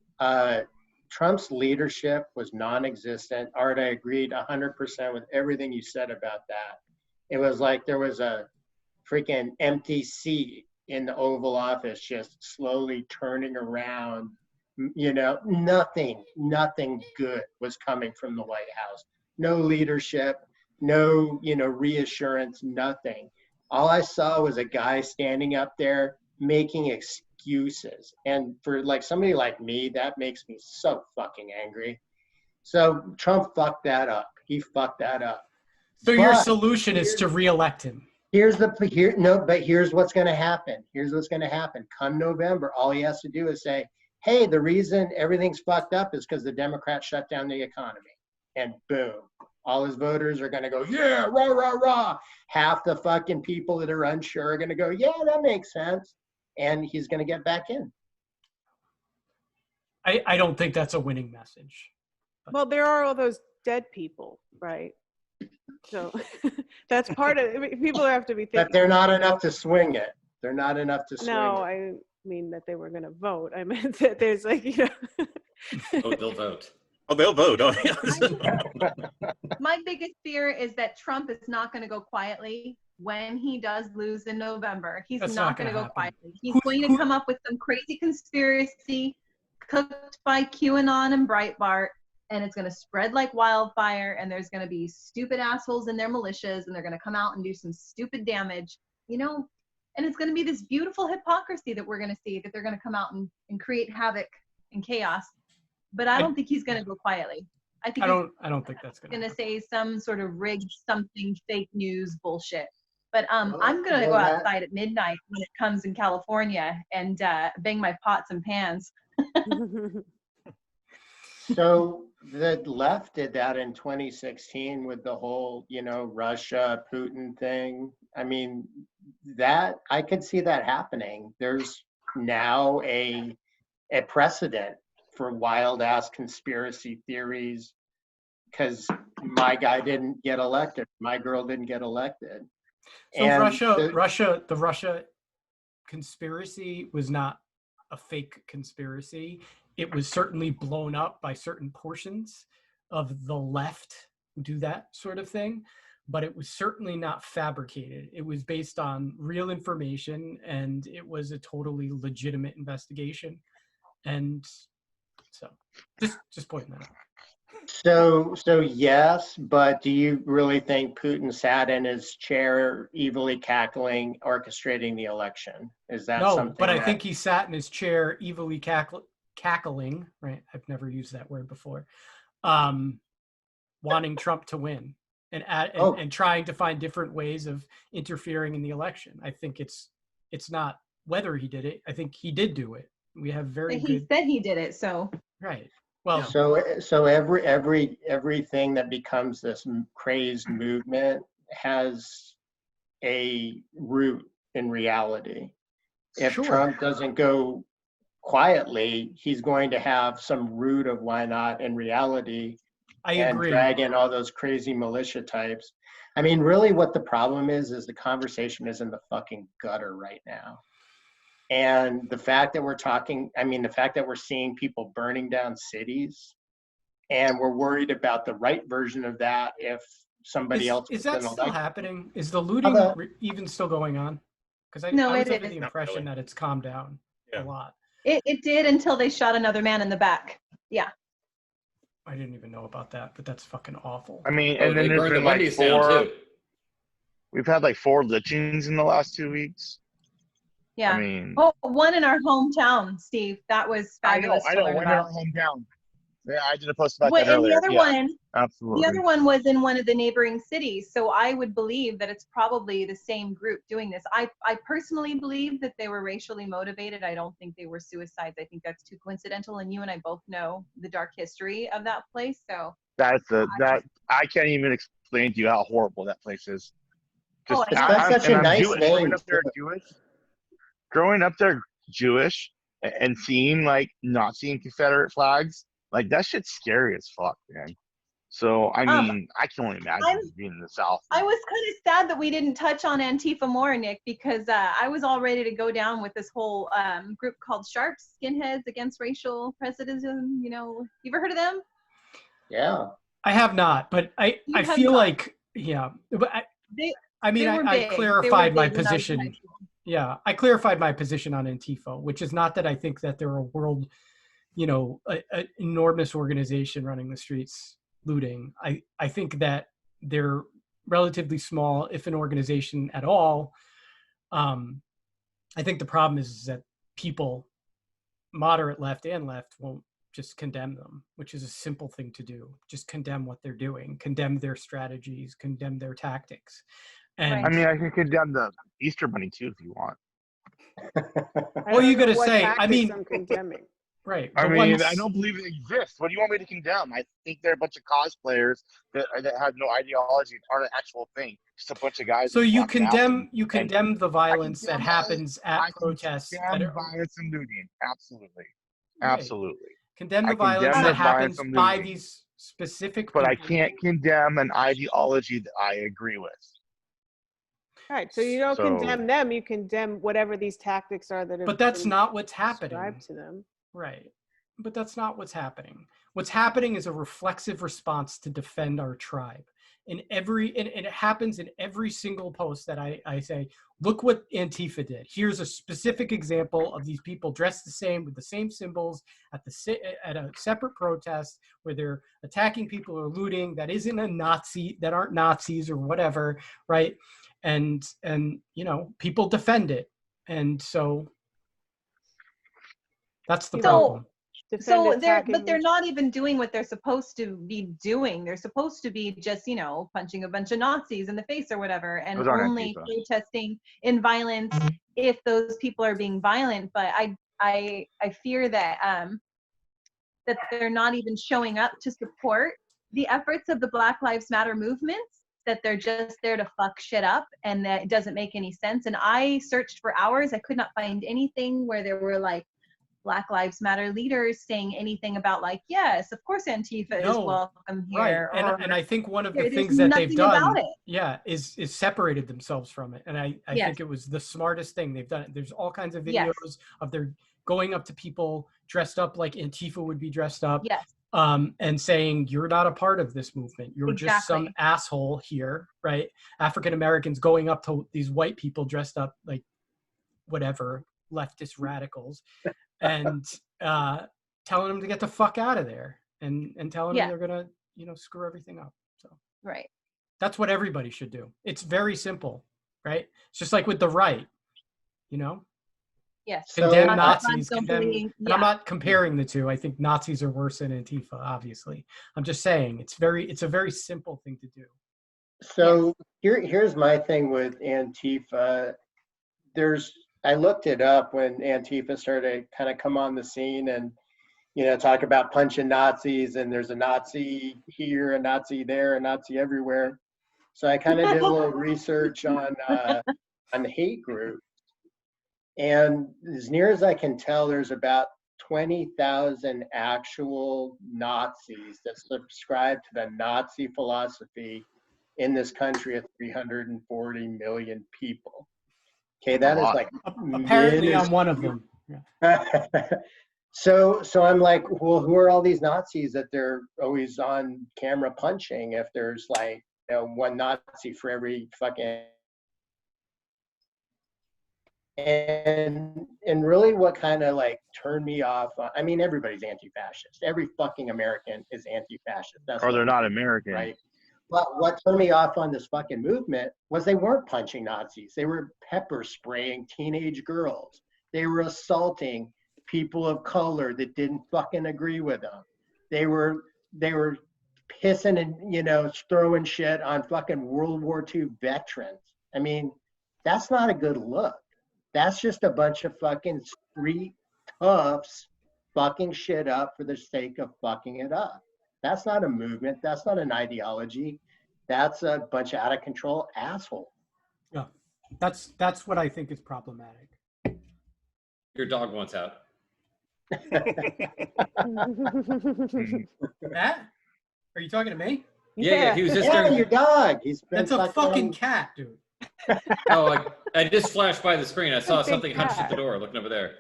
Speaker 5: Trump's leadership was non-existent. Art, I agreed 100% with everything you said about that. It was like there was a freaking empty seat in the Oval Office, just slowly turning around. You know, nothing good was coming from the White House. No leadership, no, reassurance, nothing. All I saw was a guy standing up there making excuses. And for like somebody like me, that makes me so fucking angry. So Trump fucked that up. He fucked that up.
Speaker 2: So your
Speaker 5: But
Speaker 2: solution is to reelect him.
Speaker 5: here's what's going to happen. Here's what's going to happen. Come November, all he has to do is say, hey, the reason everything's fucked up is because the Democrats shut down the economy. And boom, all his voters are going to go, yeah, rah, rah, rah. Half the fucking people that are unsure are going to go, yeah, that makes sense. And he's going to get back in.
Speaker 2: I don't think that's a winning message.
Speaker 4: Well, there are all those dead people, right? So that's part of it. People have to be thinking.
Speaker 5: But they're not enough to swing it. They're not enough to swing
Speaker 4: No,
Speaker 5: it.
Speaker 4: I mean that they were going to vote. I meant that there's like,
Speaker 3: oh, they'll vote.
Speaker 6: Oh, they'll vote. Oh, yeah.
Speaker 1: My biggest fear is that Trump is not going to go quietly when he does lose in November. He's
Speaker 2: That's
Speaker 1: not
Speaker 2: not
Speaker 1: going to
Speaker 2: gonna
Speaker 1: go
Speaker 2: happen.
Speaker 1: quietly. He's going to come up with some crazy conspiracy cooked by QAnon and Breitbart, and it's going to spread like wildfire, and there's going to be stupid assholes in their militias, and they're going to come out and do some stupid damage, and it's going to be this beautiful hypocrisy that we're going to see, that they're going to come out and create havoc and chaos. But I don't think he's going to go quietly. I think
Speaker 2: I don't think that's
Speaker 1: he's
Speaker 2: going
Speaker 1: going
Speaker 2: to
Speaker 1: to say some sort of rigged something fake news bullshit. But I'm going to
Speaker 5: well,
Speaker 1: go
Speaker 5: that-
Speaker 1: outside at midnight when it comes in California and bang my pots and pans.
Speaker 5: So the left did that in 2016 with the whole, Russia, Putin thing. I mean, that I could see that happening. There's now a precedent for wild ass conspiracy theories because my guy didn't get elected, my girl didn't get elected.
Speaker 2: So
Speaker 5: And
Speaker 2: the Russia conspiracy was not a fake conspiracy. It was certainly blown up by certain portions of the left who do that sort of thing, but it was certainly not fabricated. It was based on real information, and it was a totally legitimate investigation. And so, just pointing that out.
Speaker 5: So yes, but do you really think Putin sat in his chair, evilly cackling, orchestrating the election? Is that
Speaker 2: No,
Speaker 5: something?
Speaker 2: but I
Speaker 5: that-
Speaker 2: think he sat in his chair, evilly cackling. Right? I've never used that word before. Wanting Trump to win and trying to find different ways of interfering in the election. I think it's not whether he did it. I think he did do it. We have very
Speaker 1: He
Speaker 2: good.
Speaker 1: said he did it, so
Speaker 2: Right. Well,
Speaker 5: So everything that becomes this crazed movement has a root in reality. If
Speaker 2: sure.
Speaker 5: Trump doesn't go quietly, he's going to have some root of why not in reality,
Speaker 2: I
Speaker 5: and
Speaker 2: agree.
Speaker 5: drag in all those crazy militia types. I mean, really what the problem is the conversation is in the fucking gutter right now. And the fact that the fact that we're seeing people burning down cities, and we're worried about the right version of that if somebody else
Speaker 2: Is
Speaker 5: was
Speaker 2: that
Speaker 5: in
Speaker 2: still
Speaker 5: elect.
Speaker 2: happening? Is the looting
Speaker 5: the-
Speaker 2: even still going on? Because
Speaker 1: No,
Speaker 2: I was
Speaker 1: it
Speaker 2: under the
Speaker 1: is.
Speaker 2: impression that it's calmed down
Speaker 6: Yeah.
Speaker 2: a lot.
Speaker 1: It did until they shot another man in the back. Yeah.
Speaker 2: I didn't even know about that, but that's fucking awful.
Speaker 7: I mean,
Speaker 3: Oh,
Speaker 7: and
Speaker 3: they
Speaker 7: then there's
Speaker 3: burned the
Speaker 7: been like
Speaker 3: Wendy's down too.
Speaker 7: we've had like 4 lynchings in the last 2 weeks.
Speaker 1: Yeah.
Speaker 7: I mean,
Speaker 1: Oh, one in our hometown, Steve. That was fabulous
Speaker 7: I
Speaker 1: to
Speaker 7: know,
Speaker 1: learn
Speaker 7: one in our
Speaker 1: about.
Speaker 7: hometown. Yeah, I did a post about
Speaker 1: What,
Speaker 7: that
Speaker 1: and
Speaker 7: earlier.
Speaker 1: the
Speaker 7: Absolutely.
Speaker 1: other one was in one of the neighboring cities. So I would believe that it's probably the same group doing this. I personally believe that they were racially motivated. I don't think they were suicides. I think that's too coincidental. And you and I both know the dark history of that place. So
Speaker 7: That I can't even explain to you how horrible that place is.
Speaker 1: Oh, I know.
Speaker 5: That's such a
Speaker 7: I'm
Speaker 5: nice
Speaker 7: Jewish.
Speaker 5: name.
Speaker 7: Growing up there Jewish and seeing like Nazi and Confederate flags, like that shit's scary as fuck, man. So I mean, I can only imagine being in the South.
Speaker 1: I was kind of sad that we didn't touch on Antifa more, Nick, because I was all ready to go down with this whole group called Sharps, Skinheads Against Racial Prejudice. You know, you ever heard of them?
Speaker 5: Yeah.
Speaker 2: I have not, but I
Speaker 1: have
Speaker 2: feel
Speaker 1: not.
Speaker 2: like, yeah, but I mean,
Speaker 1: They were
Speaker 2: I
Speaker 1: big. They
Speaker 2: clarified
Speaker 1: were
Speaker 2: my
Speaker 1: big when I was in high
Speaker 2: position.
Speaker 1: school.
Speaker 2: Yeah, I clarified my position on Antifa, which is not that I think that they're a world, you know, an enormous organization running the streets looting. I think that they're relatively small, if an organization at all. I think the problem is that people, moderate left and left, won't just condemn them, which is a simple thing to do. Just condemn what they're doing, condemn their strategies, condemn their tactics. And
Speaker 1: Right.
Speaker 7: I mean, I can condemn the Easter Bunny too if you want.
Speaker 2: Well, you gotta
Speaker 4: what
Speaker 2: say, I
Speaker 4: tactics
Speaker 2: mean,
Speaker 4: I'm condemning.
Speaker 2: right.
Speaker 7: I
Speaker 2: the
Speaker 7: mean,
Speaker 2: ones-
Speaker 7: I don't believe it exists. What do you want me to condemn? I think they're a bunch of cosplayers that have no ideology, aren't an actual thing. Just a bunch of guys.
Speaker 2: So
Speaker 7: with
Speaker 2: you
Speaker 7: black masks
Speaker 2: condemn the violence that
Speaker 7: condemn
Speaker 2: happens
Speaker 7: I
Speaker 2: at protests.
Speaker 7: condemn
Speaker 2: That are,
Speaker 7: violence and looting. Absolutely.
Speaker 2: Right.
Speaker 7: Absolutely.
Speaker 2: Condemn the
Speaker 7: I condemn
Speaker 2: violence
Speaker 7: the
Speaker 2: that happens
Speaker 7: violence and
Speaker 2: by
Speaker 7: looting.
Speaker 2: these specific
Speaker 7: But I
Speaker 2: people.
Speaker 7: can't condemn an ideology that I agree with.
Speaker 4: Right. So you don't
Speaker 7: So-
Speaker 4: condemn them, you condemn whatever these tactics are that have
Speaker 2: But that's
Speaker 4: been
Speaker 2: not what's happening.
Speaker 4: described to them.
Speaker 2: Right. But that's not what's happening. What's happening is a reflexive response to defend our tribe. And it happens in every single post that I say, look what Antifa did. Here's a specific example of these people dressed the same with the same symbols at a separate protest where they're attacking people or looting that isn't a Nazi, that aren't Nazis or whatever, right? And you know, people defend it. And so that's the problem.
Speaker 1: So they're not even doing what they're supposed to be doing. They're supposed to be just, you know, punching a bunch of Nazis in the face or whatever, and
Speaker 7: Those aren't
Speaker 1: only
Speaker 7: Antifa.
Speaker 1: protesting in violence if those people are being violent. But I fear that that they're not even showing up to support the efforts of the Black Lives Matter movements, that they're just there to fuck shit up, and that it doesn't make any sense. And I searched for hours. I could not find anything where there were like Black Lives Matter leaders saying anything about like, yes, of course Antifa is welcome here.
Speaker 2: Right. And I think one of the
Speaker 1: there's
Speaker 2: things that they've
Speaker 1: nothing
Speaker 2: done,
Speaker 1: about it.
Speaker 2: yeah, is separated themselves from it. And I
Speaker 1: Yes.
Speaker 2: think it was the smartest thing they've done. There's all kinds of videos
Speaker 1: Yes.
Speaker 2: of their going up to people dressed up like Antifa would be dressed up.
Speaker 1: Yes.
Speaker 2: And saying, you're not a part of this movement. You're just some
Speaker 1: Exactly.
Speaker 2: asshole here, right? African Americans going up to these white people dressed up like whatever, leftist radicals, and telling them to get the fuck out of there, and telling them they're gonna, you know, screw everything up. So
Speaker 1: Right.
Speaker 2: that's what everybody should do. It's very simple, right? It's just like with the right, you know,
Speaker 1: Yes.
Speaker 2: condemn
Speaker 5: So-
Speaker 2: Nazis,
Speaker 1: Don't
Speaker 2: condemn.
Speaker 1: believe-
Speaker 2: And I'm not comparing the two. I think Nazis are worse than Antifa, obviously. I'm just saying it's a very simple thing to do.
Speaker 5: So here's my thing with Antifa. I looked it up when Antifa started to kind of come on the scene, and talk about punching Nazis, and there's a Nazi here, a Nazi there, a Nazi everywhere. So I kind of did a little research on the hate group, and as near as I can tell, there's about 20,000 actual Nazis that subscribe to the Nazi philosophy in this country of 340 million people. Okay, that is like
Speaker 2: Apparently, I'm one of them. Yeah.
Speaker 5: So I'm like, well, who are all these Nazis that they're always on camera punching if there's like, one Nazi for every fucking. And really what kind of like turned me off, I mean, everybody's anti-fascist. Every fucking American is anti-fascist.
Speaker 7: Or they're not American.
Speaker 5: Right. But what turned me off on this fucking movement was they weren't punching Nazis. They were pepper spraying teenage girls. They were assaulting people of color that didn't fucking agree with them. They were pissing and, throwing shit on fucking World War II veterans. I mean, that's not a good look. That's just a bunch of fucking street toughs fucking shit up for the sake of fucking it up. That's not a movement. That's not an ideology. That's a bunch of out of control assholes.
Speaker 2: Yeah, that's what I think is problematic.
Speaker 3: Your dog wants out.
Speaker 2: Matt, are you talking to me?
Speaker 3: Yeah, he was just
Speaker 5: Yeah,
Speaker 3: there.
Speaker 5: your dog. He's been
Speaker 2: That's a fucking cat, dude.
Speaker 3: Oh, I just flashed by the screen. I saw
Speaker 4: big
Speaker 3: something hunched at
Speaker 4: cat.
Speaker 3: the door, looking over there.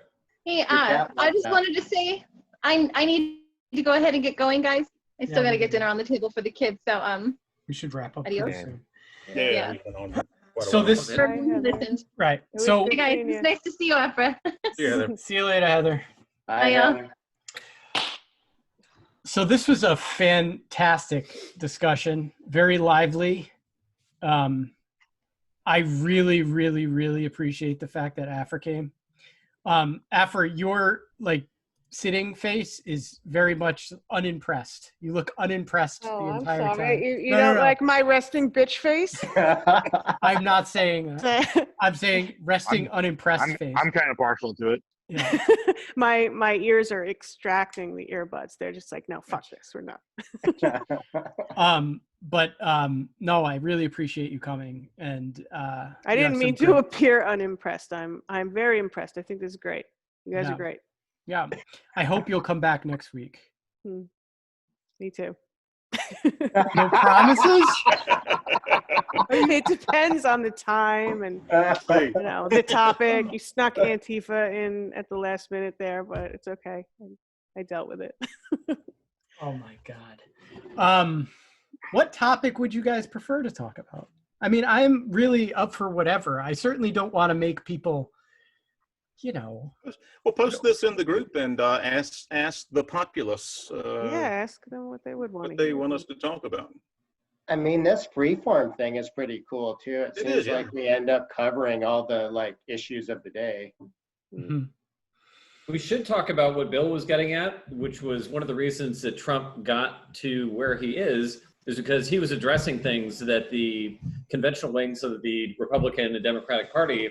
Speaker 1: Hey,
Speaker 5: cat
Speaker 1: I just wanted to say, I need to go ahead and get going, guys. I still
Speaker 2: Yeah,
Speaker 1: got to
Speaker 2: we
Speaker 1: get
Speaker 2: do.
Speaker 1: dinner on the table for the kids. So,
Speaker 2: We should wrap up
Speaker 1: Adios.
Speaker 2: pretty soon.
Speaker 1: Yeah.
Speaker 6: we've been on quite a
Speaker 2: So
Speaker 6: while.
Speaker 2: this,
Speaker 4: Bye, Heather.
Speaker 1: listened.
Speaker 2: right.
Speaker 4: It was
Speaker 2: So
Speaker 4: good
Speaker 1: Hey guys,
Speaker 4: seeing you.
Speaker 1: it's nice to see you, Afra.
Speaker 6: See you, Heather.
Speaker 2: see you later, Heather.
Speaker 1: Bye.
Speaker 2: So this was a fantastic discussion, very lively. I really, really, really appreciate the fact that Afra came. Afra, your like sitting face is very much unimpressed. You look unimpressed the
Speaker 4: Oh, I'm
Speaker 2: entire
Speaker 4: sorry.
Speaker 2: time.
Speaker 4: You
Speaker 2: No,
Speaker 4: don't
Speaker 2: no.
Speaker 4: like my resting bitch face?
Speaker 2: I'm not saying that. I'm saying resting unimpressed face.
Speaker 7: I'm kind of partial to it.
Speaker 2: Yeah.
Speaker 4: my ears are extracting the earbuds. They're just like, no, fuck this. We're not.
Speaker 2: No, I really appreciate you coming. And
Speaker 4: I didn't mean to appear unimpressed. I'm very impressed. I think this is great. You guys
Speaker 2: Yeah.
Speaker 4: are great.
Speaker 2: Yeah, I hope you'll come back next week.
Speaker 4: Me too.
Speaker 2: No promises?
Speaker 4: It depends on the time and
Speaker 6: Hey,
Speaker 4: the topic. You snuck Antifa in at the last minute there, but it's okay. I dealt with it.
Speaker 2: Oh my God. What topic would you guys prefer to talk about? I mean, I'm really up for whatever. I certainly don't want to make people,
Speaker 6: we'll post this in the group and ask the populace
Speaker 4: Ask them what they would want
Speaker 6: what
Speaker 4: to
Speaker 6: they
Speaker 4: hear.
Speaker 6: want us to talk about.
Speaker 5: I mean, this freeform thing is pretty cool too. It
Speaker 6: It
Speaker 5: seems
Speaker 6: is, yeah.
Speaker 5: like we end up covering all the like issues of the day.
Speaker 2: Mhm.
Speaker 3: We should talk about what Bill was getting at, which was one of the reasons that Trump got to where he is because he was addressing things that the conventional wings of the Republican and Democratic Party,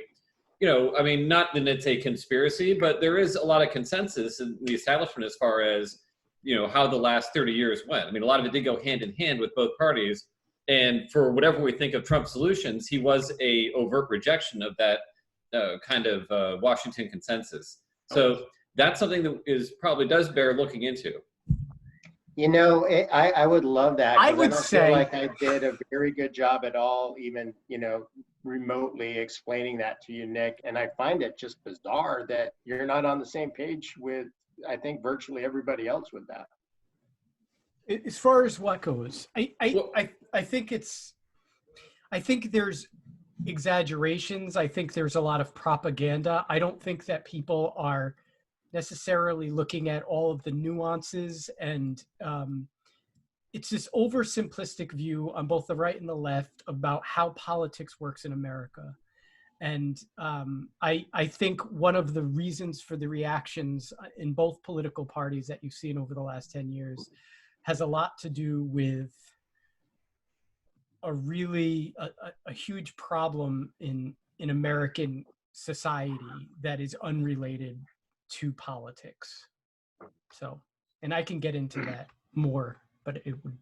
Speaker 3: I mean, not that it's a conspiracy, but there is a lot of consensus in the establishment as far as, how the last 30 years went. I mean, a lot of it did go hand in hand with both parties. And for whatever we think of Trump's solutions, he was a overt rejection of that kind of Washington consensus. So that's something that probably does bear looking into.
Speaker 5: I would love that. 'Cause
Speaker 2: I would
Speaker 5: don't
Speaker 2: say-
Speaker 5: feel like I did a very good job at all, even, remotely explaining that to you, Nick. And I find it just bizarre that you're not on the same page with, I think, virtually everybody else with that.
Speaker 2: As far as what goes, I think there's exaggerations. I think there's a lot of propaganda. I don't think that people are necessarily looking at all of the nuances, and it's this oversimplistic view on both the right and the left about how politics works in America. And I think one of the reasons for the reactions in both political parties that you've seen over the last 10 years has a lot to do with a really a huge problem in American society that is unrelated to politics. So And I can get into that more, but it would,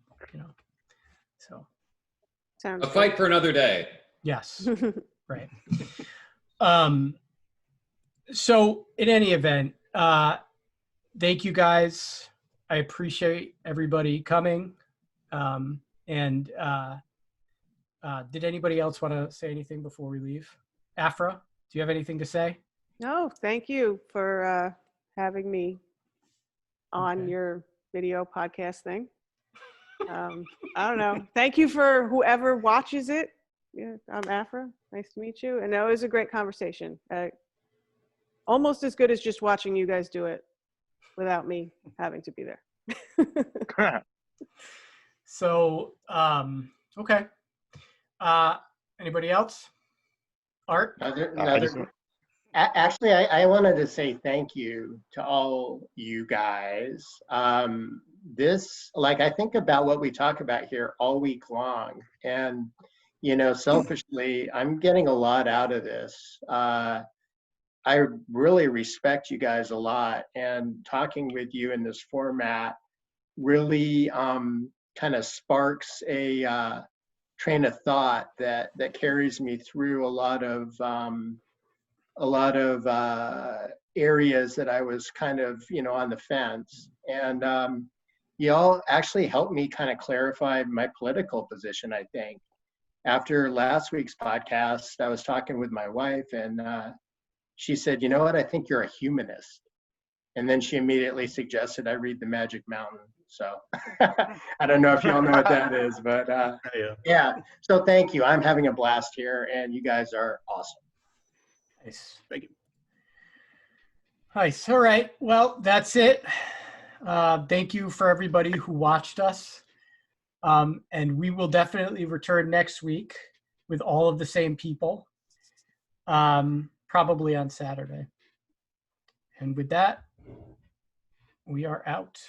Speaker 2: so.
Speaker 4: Sounds
Speaker 3: A fight for another day.
Speaker 2: Yes, right. So in any event, thank you guys. I appreciate everybody coming. And did anybody else want to say anything before we leave? Afra, do you have anything to say?
Speaker 4: No, thank you for having me on
Speaker 2: Okay.
Speaker 4: your video podcast thing. I don't know. Thank you for whoever watches it. Yeah, I'm Afra. Nice to meet you. And that was a great conversation. Almost as good as just watching you guys do it without me having to be there.
Speaker 2: So, okay. Anybody else? Art?
Speaker 5: Actually, I wanted to say thank you to all you guys. This, like, I think about what we talk about here all week long, and selfishly, I'm getting a lot out of this. I really respect you guys a lot, and talking with you in this format really kind of sparks a train of thought that carries me through a lot of areas that I was kind of on the fence, and y'all actually helped me kind of clarify my political position. I think after last week's podcast, I was talking with my wife, and she said, "You know what? I think you're a humanist." And then she immediately suggested I read The Magic Mountain. So I don't know if y'all know what that is, but yeah. So thank you. I'm having a blast here, and you guys are awesome.
Speaker 2: Nice.
Speaker 6: Thank you.
Speaker 2: Nice. All right. Well, that's it. Thank you for everybody who watched us. And we will definitely return next week with all of the same people, probably on Saturday. And with that, we are out.